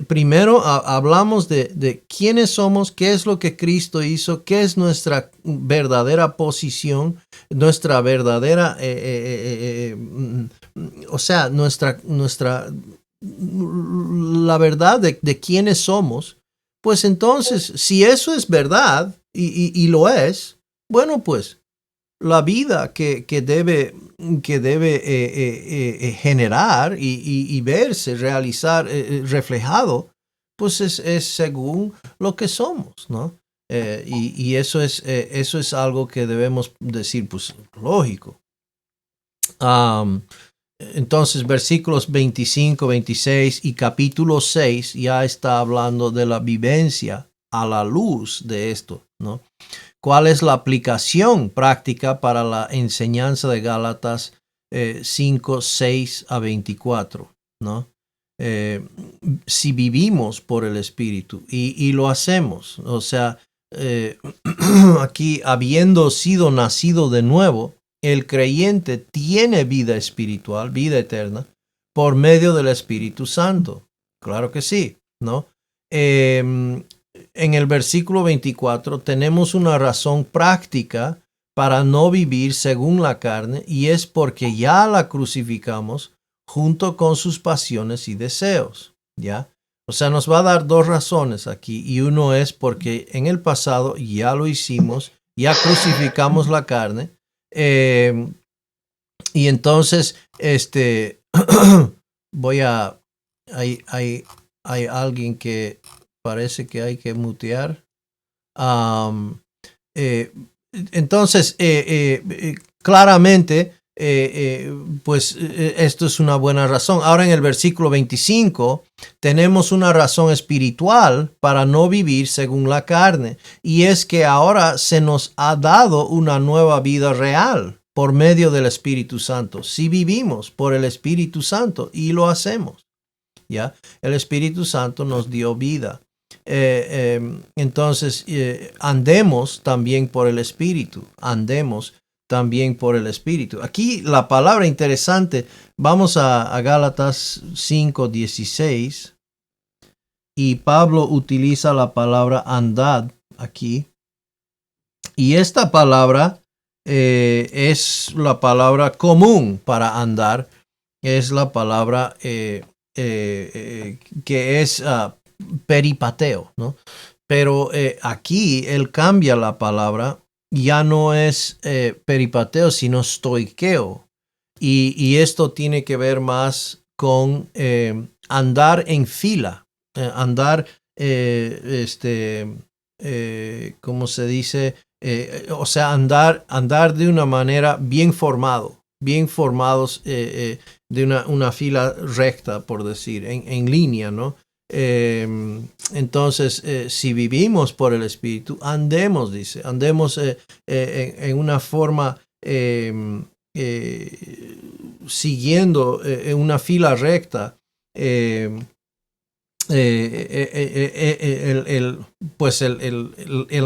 primero hablamos de quiénes somos, qué es lo que Cristo hizo, qué es nuestra verdadera posición, nuestra verdadera, o sea, la verdad de quiénes somos. Pues entonces, si eso es verdad, y lo es, bueno, pues la vida que debe generar y verse, realizar, reflejado, pues es según lo que somos, ¿no? Y eso es algo que debemos decir, pues lógico. Entonces, versículos 25, 26 y capítulo 6 ya está hablando de la vivencia a la luz de esto, ¿no? ¿Cuál es la aplicación práctica para la enseñanza de Gálatas 5, 6 a 24, ¿no? Si vivimos por el Espíritu y lo hacemos, o sea, aquí habiendo sido nacido de nuevo, el creyente tiene vida espiritual, vida eterna, por medio del Espíritu Santo. Claro que sí, ¿no? En el versículo 24 tenemos una razón práctica para no vivir según la carne y es porque ya la crucificamos junto con sus pasiones y deseos, ¿ya? O sea, nos va a dar dos razones aquí y uno es porque en el pasado ya lo hicimos, ya crucificamos la carne. Y entonces, hay alguien que parece que hay que mutear. Entonces, claramente, esto es una buena razón. Ahora en el versículo 25 tenemos una razón espiritual para no vivir según la carne, y es que ahora se nos ha dado una nueva vida real por medio del Espíritu Santo. Si vivimos por el Espíritu Santo y lo hacemos, ¿ya? El Espíritu Santo nos dio vida. Entonces, andemos también por el Espíritu. Andemos también por el Espíritu. Aquí la palabra interesante, vamos a Gálatas 5:16, y Pablo utiliza la palabra andad aquí. Y esta palabra es la palabra común para andar, es la palabra que es peripateo, ¿no? Pero aquí él cambia la palabra, ya no es peripateo, sino stoikeo. Y esto tiene que ver más con andar en fila, andar, ¿cómo se dice? O sea, andar de una manera bien formados, de una fila recta, por decir, en línea, ¿no? Entonces, si vivimos por el Espíritu, andemos, dice, andemos en una forma siguiendo en una fila recta el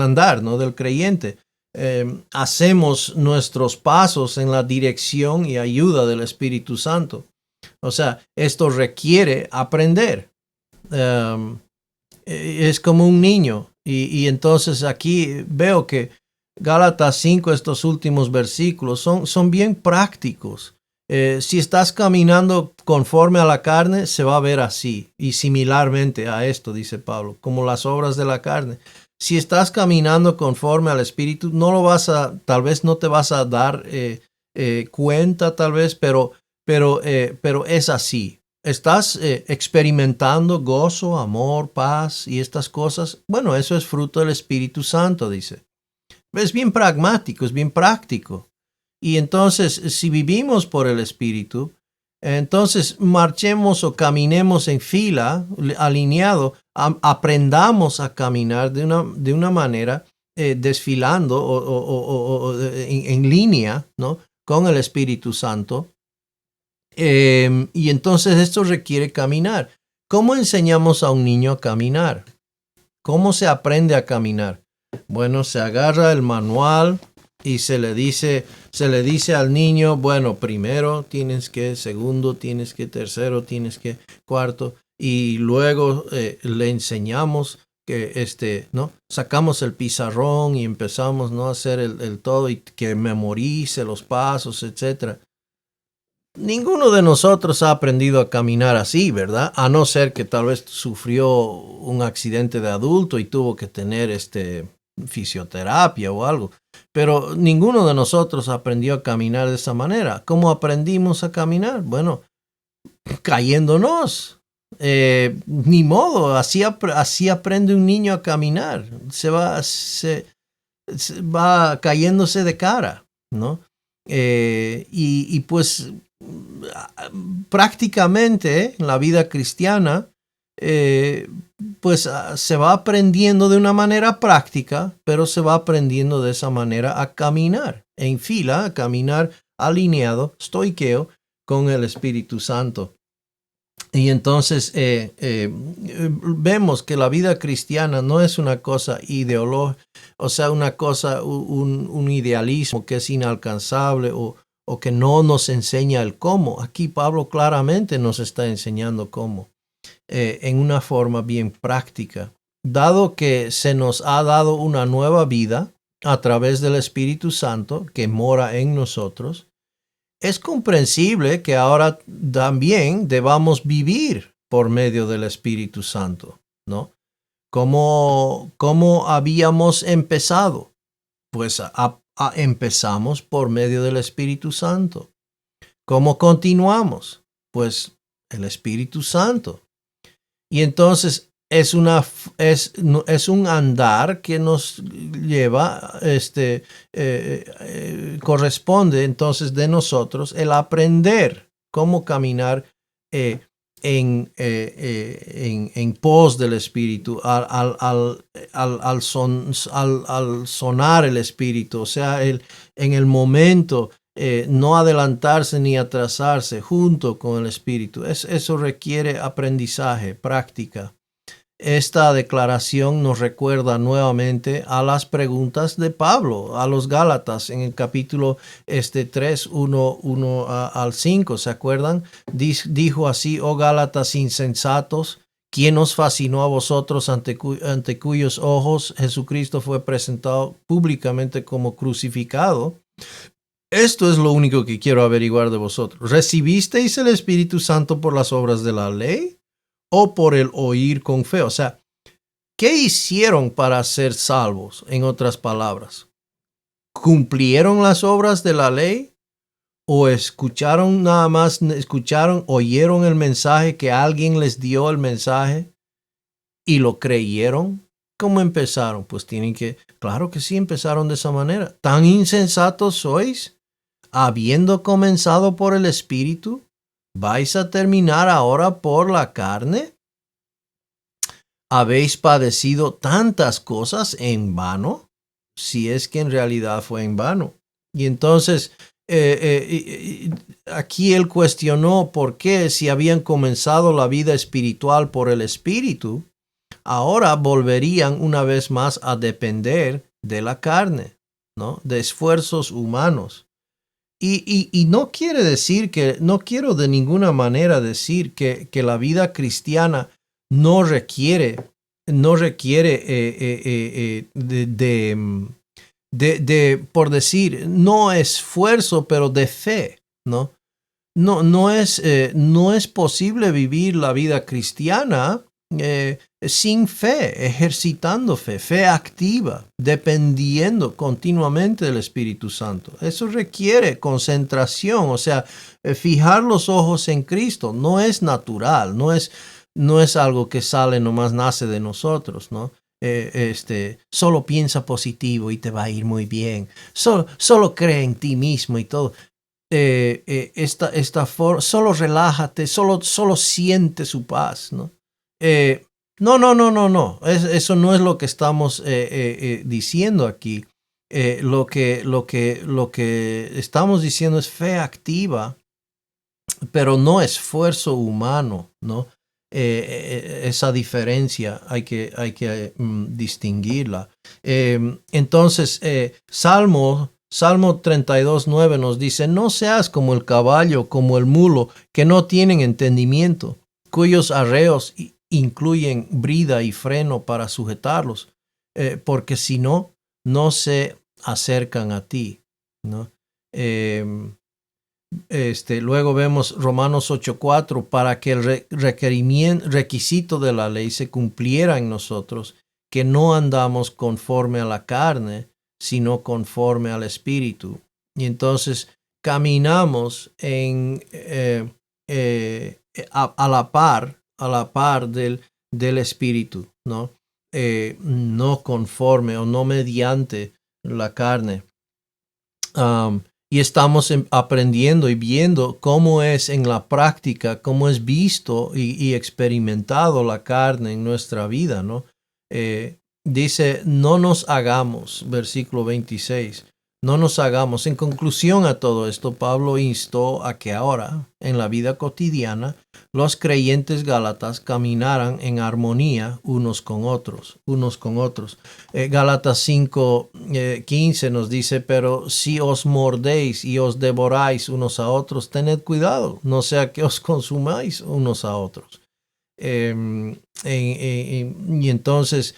andar, ¿no?, del creyente. Hacemos nuestros pasos en la dirección y ayuda del Espíritu Santo. O sea, esto requiere aprender. Es como un niño. Y entonces aquí veo que Gálatas 5, estos últimos versículos, son bien prácticos. Si estás caminando conforme a la carne, se va a ver así. Y similarmente a esto, dice Pablo, como las obras de la carne. Si estás caminando conforme al Espíritu, tal vez no te vas a dar cuenta, tal vez, pero es así. ¿Estás experimentando gozo, amor, paz y estas cosas? Bueno, eso es fruto del Espíritu Santo, dice. Es bien pragmático, es bien práctico. Y entonces, si vivimos por el Espíritu, entonces marchemos o caminemos en fila, alineado, aprendamos a caminar de una manera desfilando o en línea, ¿no?, con el Espíritu Santo. Y entonces esto requiere caminar. ¿Cómo enseñamos a un niño a caminar? ¿Cómo se aprende a caminar? Bueno, se agarra el manual y se le dice al niño, bueno, primero tienes que, segundo tienes que, tercero tienes que, cuarto, y luego le enseñamos que ¿no? Sacamos el pizarrón y empezamos, ¿no?, a hacer el todo y que memorice los pasos, etcétera. Ninguno de nosotros ha aprendido a caminar así, ¿verdad? A no ser que tal vez sufrió un accidente de adulto y tuvo que tener fisioterapia o algo. Pero ninguno de nosotros aprendió a caminar de esa manera. ¿Cómo aprendimos a caminar? Bueno, cayéndonos. Ni modo, así aprende un niño a caminar. Se va cayéndose de cara, ¿no? Y pues prácticamente en la vida cristiana, pues se va aprendiendo de una manera práctica, pero se va aprendiendo de esa manera a caminar en fila, a caminar alineado, stoikeo, con el Espíritu Santo. Y entonces vemos que la vida cristiana no es una cosa ideológica, o sea, una cosa, un idealismo que es inalcanzable o que no nos enseña el cómo. Aquí Pablo claramente nos está enseñando cómo, en una forma bien práctica. Dado que se nos ha dado una nueva vida a través del Espíritu Santo que mora en nosotros, es comprensible que ahora también debamos vivir por medio del Espíritu Santo, ¿no? ¿Cómo habíamos empezado? Pues empezamos por medio del Espíritu Santo. ¿Cómo continuamos? Pues el Espíritu Santo. Y entonces es un andar que nos lleva, corresponde entonces de nosotros el aprender cómo caminar en pos del Espíritu, al sonar el Espíritu, o sea, en el momento, no adelantarse ni atrasarse junto con el Espíritu. Eso requiere aprendizaje, práctica. Esta declaración nos recuerda nuevamente a las preguntas de Pablo a los Gálatas en el capítulo 3, 1 al 5. ¿Se acuerdan? Dijo así: oh Gálatas insensatos, ¿quién os fascinó a vosotros ante cuyos ojos Jesucristo fue presentado públicamente como crucificado? Esto es lo único que quiero averiguar de vosotros. ¿Recibisteis el Espíritu Santo por las obras de la ley o por el oír con fe? O sea, ¿qué hicieron para ser salvos? En otras palabras, ¿cumplieron las obras de la ley? ¿O escucharon nada más, oyeron el mensaje, que alguien les dio el mensaje y lo creyeron? ¿Cómo empezaron? Pues claro que sí, empezaron de esa manera. ¿Tan insensatos sois? Habiendo comenzado por el Espíritu, ¿vais a terminar ahora por la carne? ¿Habéis padecido tantas cosas en vano? Si es que en realidad fue en vano. Y entonces, aquí él cuestionó por qué, si habían comenzado la vida espiritual por el Espíritu, ahora volverían una vez más a depender de la carne, ¿no? De esfuerzos humanos. Y no quiere decir no quiero de ninguna manera decir que la vida cristiana no requiere por decir, no esfuerzo, pero de fe, ¿no? No es posible vivir la vida cristiana sin fe, ejercitando fe activa, dependiendo continuamente del Espíritu Santo. Eso requiere concentración, o sea, fijar los ojos en Cristo. No es natural, no es algo que sale, nomás nace de nosotros, ¿no? Solo piensa positivo y te va a ir muy bien. Solo cree en ti mismo y todo. Solo relájate, solo siente su paz, ¿no? No. Eso no es lo que estamos diciendo aquí. Lo que estamos diciendo es fe activa, pero no esfuerzo humano, ¿no? Esa diferencia hay que distinguirla. Entonces, Salmo 32:9 nos dice: no seas como el caballo, como el mulo, que no tienen entendimiento, cuyos arreos incluyen brida y freno para sujetarlos, porque si no se acercan a ti, ¿no? Luego vemos Romanos 8:4: para que el requisito de la ley se cumpliera en nosotros, que no andamos conforme a la carne, sino conforme al Espíritu. Y entonces caminamos a la par del Espíritu, ¿no? No conforme o no mediante la carne. Y estamos aprendiendo y viendo cómo es en la práctica, cómo es visto y experimentado la carne en nuestra vida, ¿no? Dice: no nos hagamos, versículo 26, no nos hagamos. En conclusión a todo esto, Pablo instó a que ahora, en la vida cotidiana, los creyentes gálatas caminaran en armonía unos con otros. Gálatas 5:15 nos dice: pero si os mordéis y os devoráis unos a otros, tened cuidado, no sea que os consumáis unos a otros. Y entonces,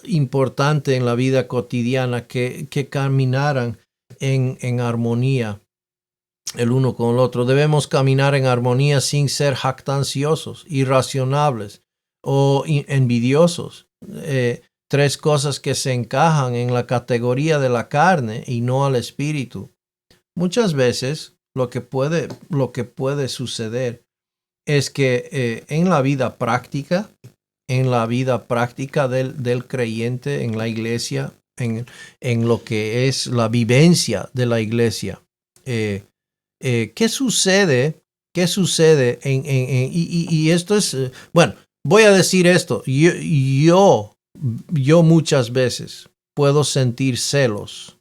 importante en la vida cotidiana que caminaran en armonía el uno con el otro. Debemos caminar en armonía sin ser jactanciosos, irracionables o envidiosos. Tres cosas que se encajan en la categoría de la carne y no al espíritu. Muchas veces lo que puede suceder es que en la vida práctica, del creyente en la iglesia, en lo que es la vivencia de la iglesia, ¿qué sucede? ¿Qué sucede? Y esto es, bueno, voy a decir esto. Yo muchas veces puedo sentir celos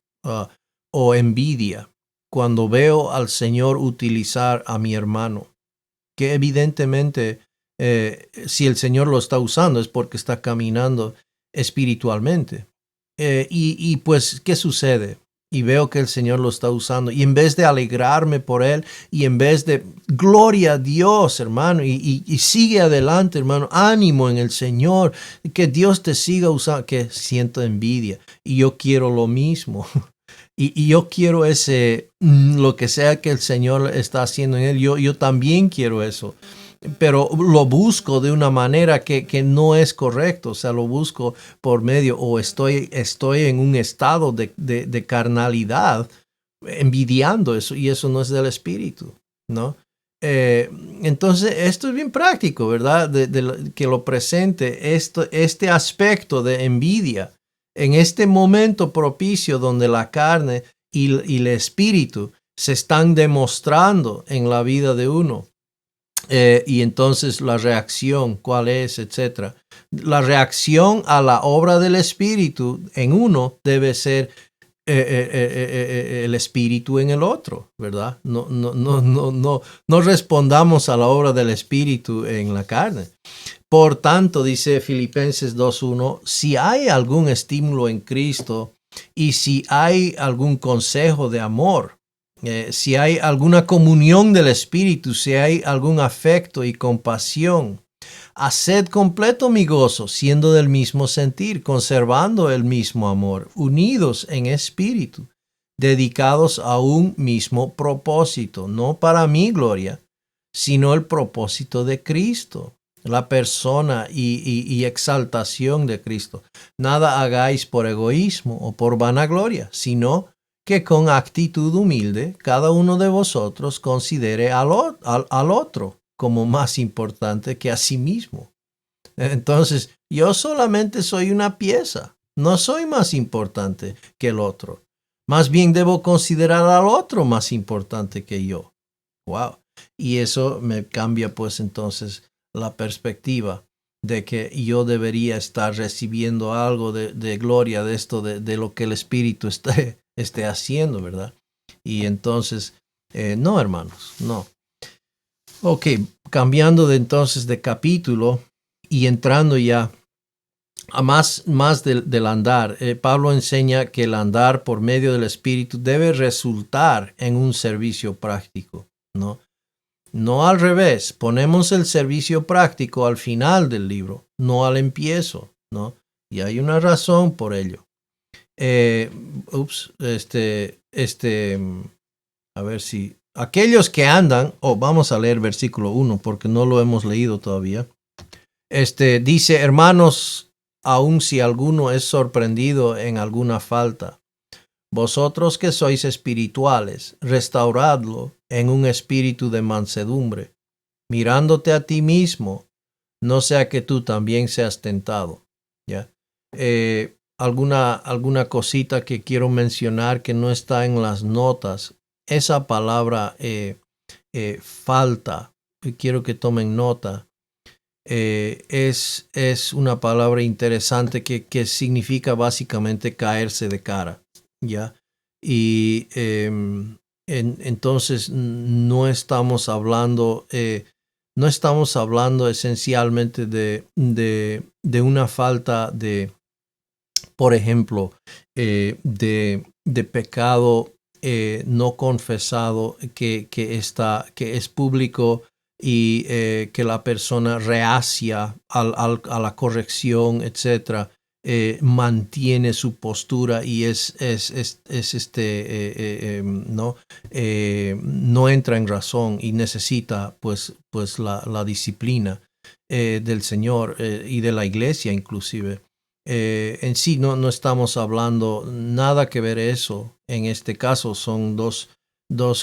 o envidia cuando veo al Señor utilizar a mi hermano, que evidentemente si el Señor lo está usando es porque está caminando espiritualmente. Y pues, ¿qué sucede? Y veo que el Señor lo está usando. Y en vez de alegrarme por él, y en vez de, gloria a Dios, hermano, y sigue adelante, hermano, ánimo en el Señor, que Dios te siga usando, que siento envidia. Y yo quiero lo mismo. Y yo quiero lo que sea que el Señor está haciendo en él, yo también quiero eso. Pero lo busco de una manera que no es correcto. O sea, lo busco por medio, o estoy en un estado de carnalidad, envidiando eso, y eso no es del Espíritu, ¿no? Entonces, esto es bien práctico, ¿verdad? Que lo presente, este aspecto de envidia en este momento propicio donde la carne y el espíritu se están demostrando en la vida de uno. Y entonces la reacción, ¿cuál es? Etcétera. La reacción a la obra del espíritu en uno debe ser el espíritu en el otro, ¿verdad? No respondamos a la obra del espíritu en la carne. Por tanto, dice Filipenses 2:1, si hay algún estímulo en Cristo y si hay algún consejo de amor, si hay alguna comunión del Espíritu, si hay algún afecto y compasión, haced completo mi gozo, siendo del mismo sentir, conservando el mismo amor, unidos en espíritu, dedicados a un mismo propósito, no para mi gloria, sino el propósito de Cristo, la persona y exaltación de Cristo. Nada hagáis por egoísmo o por vanagloria, sino que con actitud humilde cada uno de vosotros considere al otro como más importante que a sí mismo. Entonces, yo solamente soy una pieza, no soy más importante que el otro. Más bien debo considerar al otro más importante que yo. Wow. Y eso me cambia pues entonces la perspectiva de que yo debería estar recibiendo algo de gloria de esto, de lo que el Espíritu esté haciendo, ¿verdad? Y entonces, no, hermanos, no. Ok, cambiando entonces de capítulo y entrando ya a más del andar, Pablo enseña que el andar por medio del Espíritu debe resultar en un servicio práctico, ¿no? No al revés, ponemos el servicio práctico al final del libro, no al empiezo, ¿no? Y hay una razón por ello. A ver si aquellos que andan, vamos a leer versículo 1 porque no lo hemos leído todavía. Dice, hermanos, aun si alguno es sorprendido en alguna falta, vosotros que sois espirituales, restauradlo en un espíritu de mansedumbre, mirándote a ti mismo, no sea que tú también seas tentado. ¿Ya? Alguna cosita que quiero mencionar que no está en las notas. Esa palabra falta, quiero que tomen nota. Es una palabra interesante que significa básicamente caerse de cara, ¿ya? Y entonces no estamos hablando esencialmente de una falta de, por ejemplo, de pecado no confesado que es público y que la persona reacia a la corrección, etcétera, mantiene su postura y no entra en razón y necesita pues la disciplina del Señor y de la iglesia inclusive. En sí no estamos hablando nada que ver eso. En este caso son dos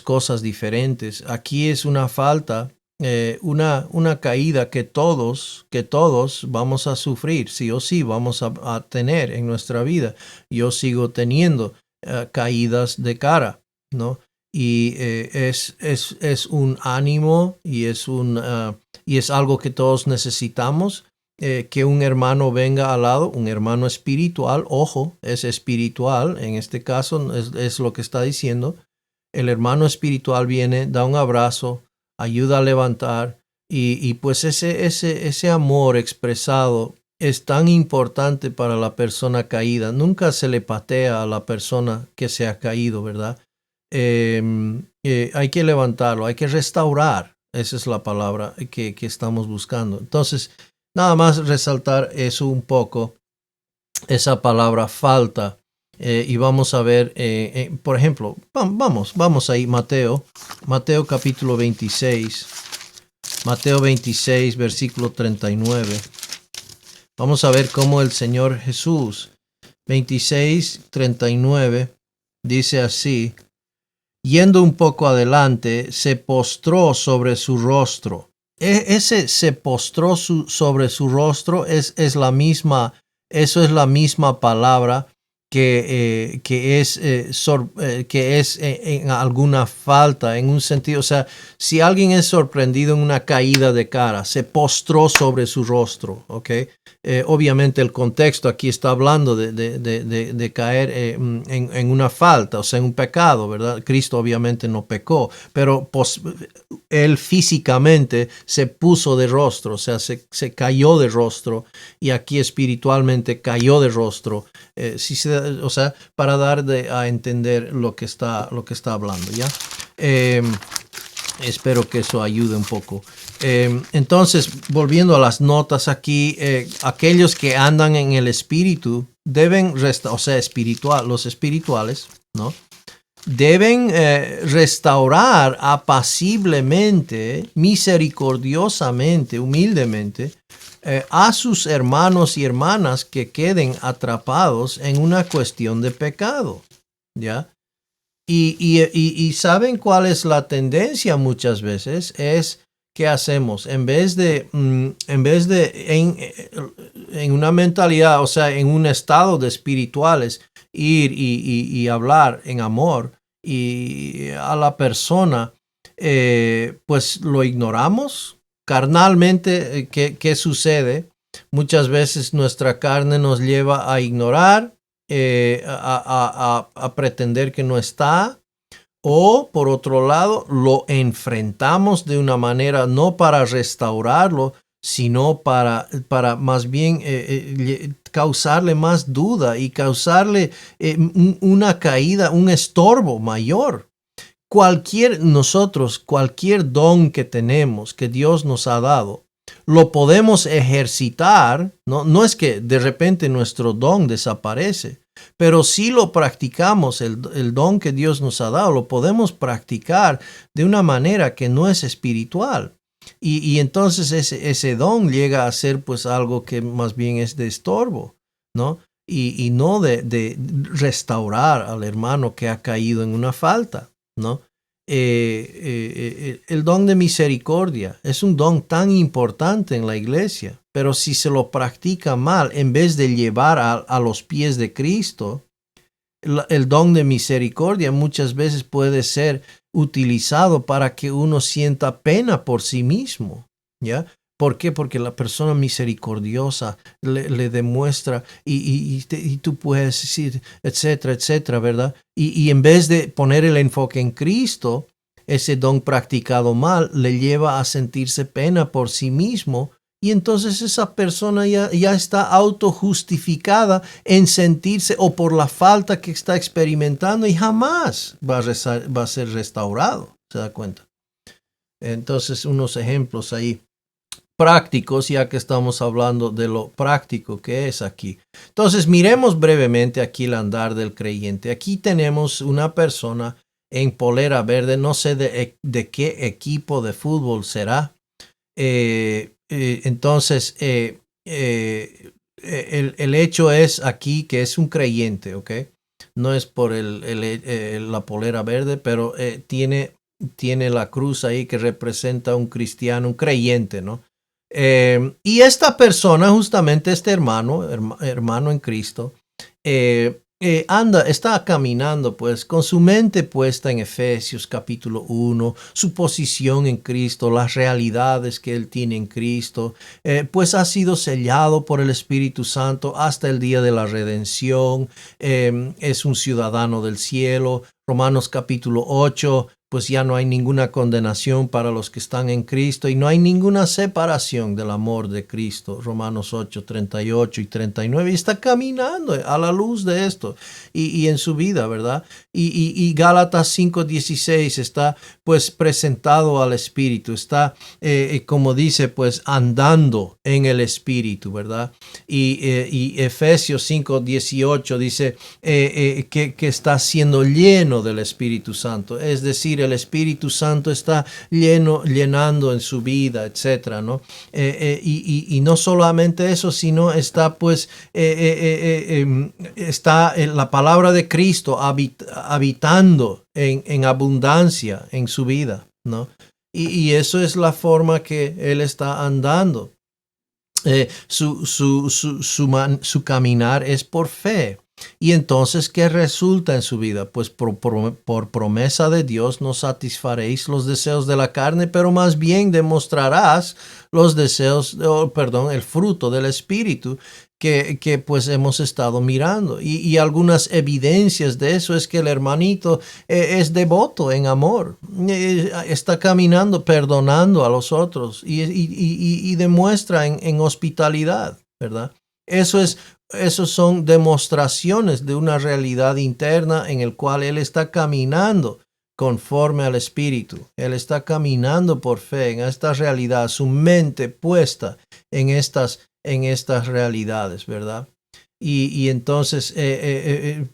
cosas diferentes. Aquí es una falta una caída que todos vamos a sufrir, sí o sí vamos a tener en nuestra vida. Yo sigo teniendo caídas de cara, ¿no? Y es un ánimo y es algo que todos necesitamos, que un hermano venga al lado, un hermano espiritual, ojo, es espiritual, en este caso es lo que está diciendo. El hermano espiritual viene, da un abrazo, ayuda a levantar, y pues ese amor expresado es tan importante para la persona caída. Nunca se le patea a la persona que se ha caído, ¿verdad? Hay que levantarlo, hay que restaurar. Esa es la palabra que estamos buscando. Entonces, nada más resaltar eso un poco, esa palabra falta. Y vamos a ver, por ejemplo, vamos ahí, Mateo capítulo 26, Mateo 26, versículo 39. Vamos a ver cómo el Señor Jesús, 26, 39, dice así: yendo un poco adelante, se postró sobre su rostro. Ese se postró sobre su rostro es la misma, eso es la misma palabra que es en alguna falta, en un sentido. O sea, si alguien es sorprendido en una caída de cara, se postró sobre su rostro, ¿ok? Obviamente el contexto aquí está hablando de caer en una falta, o sea, en un pecado, ¿verdad? Cristo obviamente no pecó, pero él físicamente se puso de rostro, o sea, se cayó de rostro, y aquí espiritualmente cayó de rostro, o sea, para dar a entender lo que está hablando, ¿ya? Espero que eso ayude un poco. Entonces, volviendo a las notas aquí, aquellos que andan en el espíritu deben o sea, los espirituales, ¿no? Deben restaurar apaciblemente, misericordiosamente, humildemente, a sus hermanos y hermanas que queden atrapados en una cuestión de pecado, ¿ya? Y ¿saben cuál es la tendencia muchas veces? Es, ¿qué hacemos? En vez de en una mentalidad, o sea, en un estado de espirituales, ir y hablar en amor y a la persona, pues lo ignoramos carnalmente. ¿Qué sucede? Muchas veces nuestra carne nos lleva a ignorar, a pretender que no está, o por otro lado lo enfrentamos de una manera no para restaurarlo, sino para más bien causarle más duda y causarle una caída, un estorbo mayor. Cualquier don que tenemos, que Dios nos ha dado, lo podemos ejercitar, ¿no? No es que de repente nuestro don desaparece, pero si lo practicamos, el don que Dios nos ha dado, lo podemos practicar de una manera que no es espiritual. Y entonces ese don llega a ser pues algo que más bien es de estorbo, ¿no? Y no de restaurar al hermano que ha caído en una falta, ¿no? El don de misericordia es un don tan importante en la iglesia, pero si se lo practica mal, en vez de llevar a los pies de Cristo, el don de misericordia muchas veces puede ser utilizado para que uno sienta pena por sí mismo, ¿ya? ¿Por qué? Porque la persona misericordiosa le demuestra y tú puedes decir, etcétera, etcétera, ¿verdad? Y en vez de poner el enfoque en Cristo, ese don practicado mal le lleva a sentirse pena por sí mismo, y entonces esa persona ya está autojustificada en sentirse, o por la falta que está experimentando, y jamás va a ser restaurado, ¿se da cuenta? Entonces, unos ejemplos ahí prácticos, ya que estamos hablando de lo práctico que es aquí. Entonces, miremos brevemente aquí el andar del creyente. Aquí tenemos una persona en polera verde, no sé de qué equipo de fútbol será. Entonces, el hecho es aquí que es un creyente, ¿ok? No es por la polera verde, pero tiene tiene la cruz ahí que representa a un cristiano, un creyente, ¿no? Y esta persona, justamente este hermano en Cristo, está caminando pues con su mente puesta en Efesios capítulo 1, su posición en Cristo, las realidades que él tiene en Cristo, pues ha sido sellado por el Espíritu Santo hasta el día de la redención, es un ciudadano del cielo. Romanos capítulo 8, pues ya no hay ninguna condenación para los que están en Cristo y no hay ninguna separación del amor de Cristo. Romanos 8, 38 y 39. Y está caminando a la luz de esto y en su vida, ¿verdad? Y Gálatas 5, 16 está pues presentado al Espíritu. Está, como dice, pues andando en el Espíritu, ¿verdad? Y Efesios 5, 18 dice que está siendo lleno del Espíritu Santo. Es decir, el Espíritu Santo está llenando en su vida, etcétera, ¿no? Y no solamente eso, sino está pues está la palabra de Cristo habitando en abundancia en su vida, ¿no? Y eso es la forma que él está andando. Su caminar es por fe. Y entonces, ¿qué resulta en su vida? Pues por promesa de Dios no satisfaréis los deseos de la carne, pero más bien demostrarás los deseos, el fruto del Espíritu que pues hemos estado mirando. Y algunas evidencias de eso es que el hermanito es devoto en amor, está caminando, perdonando a los otros y demuestra en hospitalidad, ¿verdad? Esos son demostraciones de una realidad interna en el cual él está caminando conforme al Espíritu. Él está caminando por fe en esta realidad, su mente puesta en estas realidades, ¿verdad? Y entonces,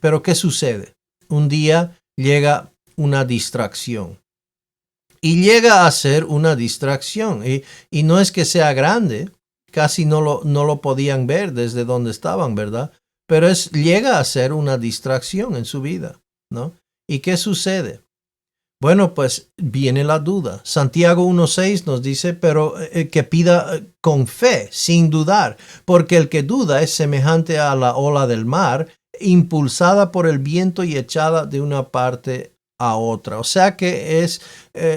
pero ¿qué sucede? Un día llega una distracción. Y llega a ser una distracción. Y no es que sea grande, casi no lo podían ver desde donde estaban, ¿verdad? Pero llega a ser una distracción en su vida, ¿no? ¿Y qué sucede? Bueno, pues viene la duda. Santiago 1:6 nos dice, pero que pida con fe, sin dudar, porque el que duda es semejante a la ola del mar, impulsada por el viento y echada de una parte a otra. O sea que es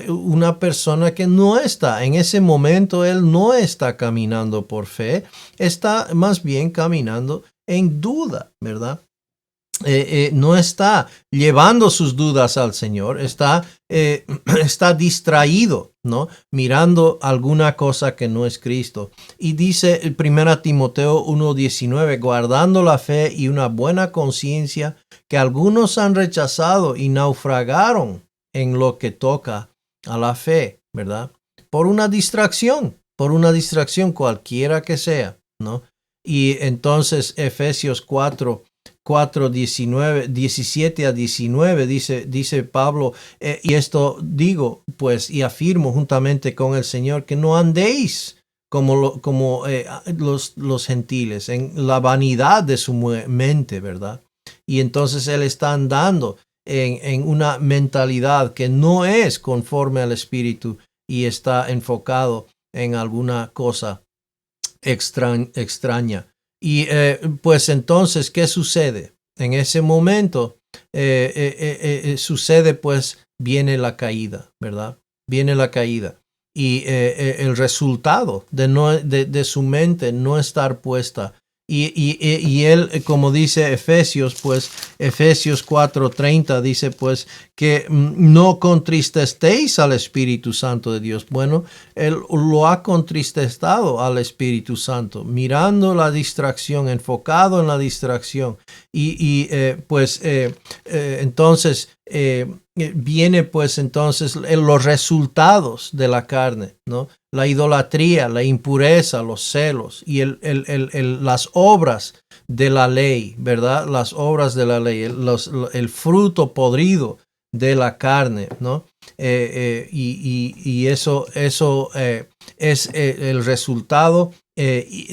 una persona que no está, en ese momento él no está caminando por fe, está más bien caminando en duda, ¿verdad? No está llevando sus dudas al Señor, está distraído, ¿no? Mirando alguna cosa que no es Cristo. Y dice el 1 Timoteo 1:19, guardando la fe y una buena conciencia, que algunos han rechazado y naufragaron en lo que toca a la fe, ¿verdad? Por una distracción cualquiera que sea, ¿no? Y entonces Efesios 17 a 19 dice Pablo, y esto digo pues y afirmo juntamente con el Señor, que no andéis como los gentiles en la vanidad de su mente, ¿verdad? Y entonces él está andando en una mentalidad que no es conforme al Espíritu y está enfocado en alguna cosa extraña. Y pues entonces, ¿qué sucede? En ese momento sucede pues, viene la caída, ¿verdad? Viene la caída. Y el resultado de su mente no estar puesta. Y él, como dice Efesios, pues Efesios 4:30 dice pues que no contristestéis al Espíritu Santo de Dios. Bueno, él lo ha contristado al Espíritu Santo, mirando la distracción, enfocado en la distracción. Entonces viene pues entonces los resultados de la carne, ¿no? La idolatría, la impureza, los celos y las obras de la ley, ¿verdad? Las obras de la ley, el fruto podrido de la carne, ¿no? Y eso es el resultado.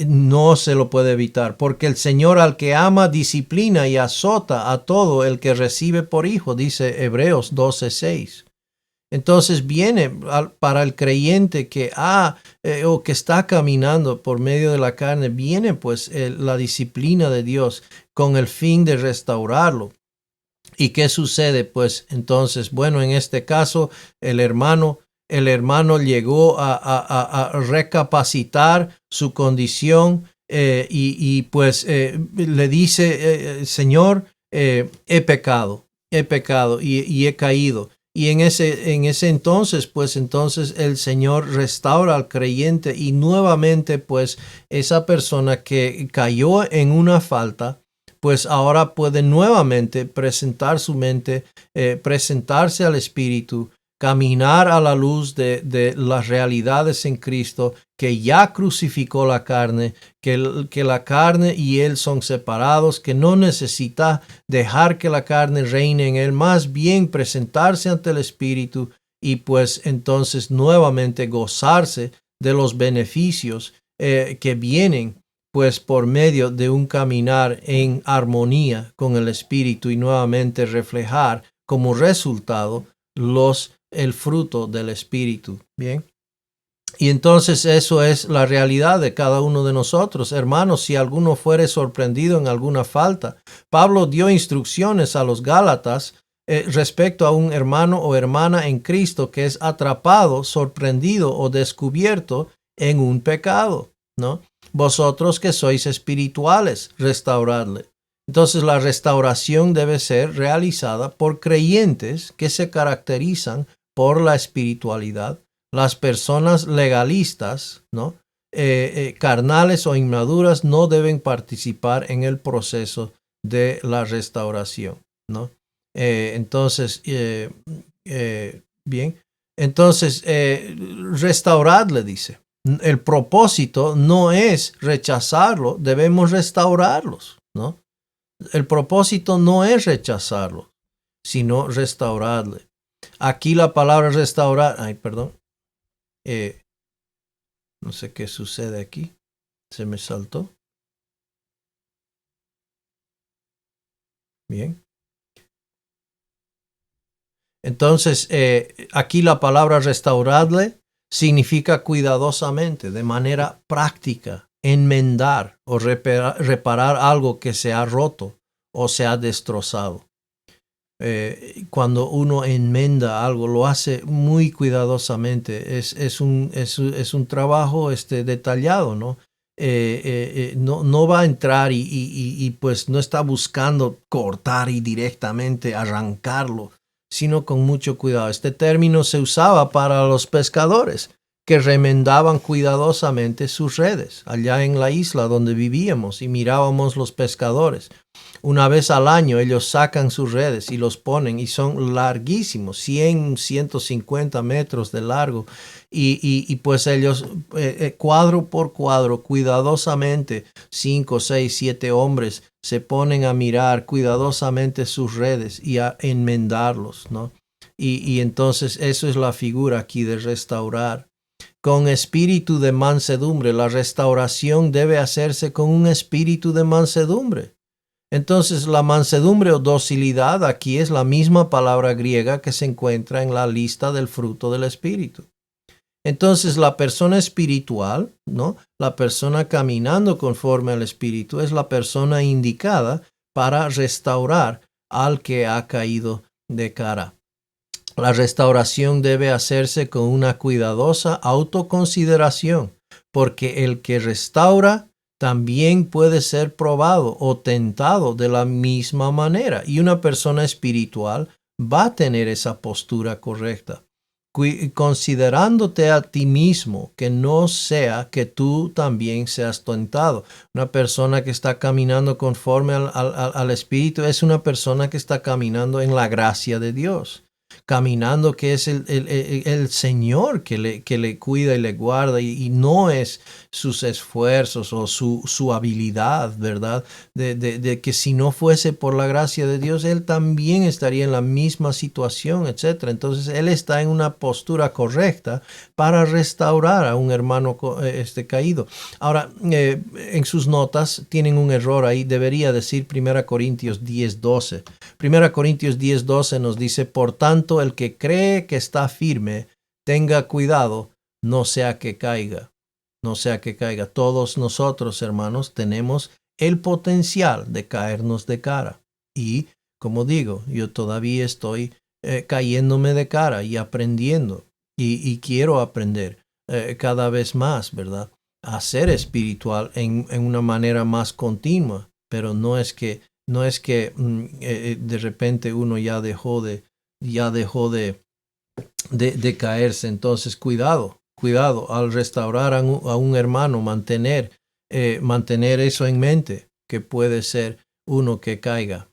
No se lo puede evitar, porque el Señor al que ama disciplina y azota a todo el que recibe por hijo, dice Hebreos 12:6. Entonces viene para el creyente que o que está caminando por medio de la carne, viene pues la disciplina de Dios con el fin de restaurarlo. ¿Y qué sucede? Pues entonces, bueno, en este caso, el hermano llegó a recapacitar su condición y pues le dice, Señor, he pecado y he caído. Y en ese entonces, pues entonces el Señor restaura al creyente y nuevamente, pues esa persona que cayó en una falta, pues ahora puede nuevamente presentar su mente, presentarse al Espíritu, caminar a la luz de las realidades en Cristo, que ya crucificó la carne, que la carne y Él son separados, que no necesita dejar que la carne reine en Él, más bien presentarse ante el Espíritu y pues entonces nuevamente gozarse de los beneficios que vienen pues por medio de un caminar en armonía con el Espíritu y nuevamente reflejar como resultado el fruto del Espíritu. Bien. Y entonces eso es la realidad de cada uno de nosotros. Hermanos, si alguno fuere sorprendido en alguna falta, Pablo dio instrucciones a los Gálatas respecto a un hermano o hermana en Cristo que es atrapado, sorprendido o descubierto en un pecado, ¿no? Vosotros que sois espirituales, restauradle. Entonces la restauración debe ser realizada por creyentes que se caracterizan por la espiritualidad. Las personas legalistas, ¿no? Carnales o inmaduras no deben participar en el proceso de la restauración, ¿no? Entonces, bien, entonces restauradle, dice. El propósito no es rechazarlo, debemos restaurarlos, ¿no? El propósito no es rechazarlo, sino restaurarle. Aquí la palabra restaurar, no sé qué sucede aquí, se me saltó. Bien. Entonces, aquí la palabra restaurarle significa cuidadosamente, de manera práctica, enmendar o reparar algo que se ha roto o se ha destrozado. Cuando uno enmenda algo, lo hace muy cuidadosamente. Es un trabajo detallado, ¿no? No va a entrar y pues no está buscando cortar y directamente arrancarlo, sino con mucho cuidado. Este término se usaba para los pescadores que remendaban cuidadosamente sus redes allá en la isla donde vivíamos y mirábamos los pescadores. Una vez al año ellos sacan sus redes y los ponen y son larguísimos, 100, 150 metros de largo y pues ellos cuadro por cuadro, cuidadosamente, 5, 6, 7 hombres se ponen a mirar cuidadosamente sus redes y a enmendarlos, ¿no? Y entonces eso es la figura aquí de restaurar. Con espíritu de mansedumbre, la restauración debe hacerse con un espíritu de mansedumbre. Entonces, la mansedumbre o docilidad aquí es la misma palabra griega que se encuentra en la lista del fruto del Espíritu. Entonces, la persona espiritual, ¿no? La persona caminando conforme al Espíritu es la persona indicada para restaurar al que ha caído de cara. La restauración debe hacerse con una cuidadosa autoconsideración, porque el que restaura también puede ser probado o tentado de la misma manera. Y una persona espiritual va a tener esa postura correcta, considerándote a ti mismo, que no sea que tú también seas tentado. Una persona que está caminando conforme al Espíritu es una persona que está caminando en la gracia de Dios, caminando que es el Señor que le cuida y le guarda y no es sus esfuerzos o su habilidad, ¿verdad? De que si no fuese por la gracia de Dios, él también estaría en la misma situación, etc. Entonces, él está en una postura correcta para restaurar a un hermano caído. Ahora, en sus notas tienen un error ahí, debería decir 1 Corintios 10:12. 1 Corintios 10:12 nos dice, por tanto, el que cree que está firme, tenga cuidado, no sea que caiga. No sea que caiga. Todos nosotros, hermanos, tenemos el potencial de caernos de cara. Y, como digo, yo todavía estoy cayéndome de cara y aprendiendo. Y quiero aprender cada vez más, ¿verdad? A ser espiritual en una manera más continua. Pero no es que de repente uno ya dejó de caerse. Entonces, cuidado al restaurar a un hermano, mantener eso en mente, que puede ser uno que caiga.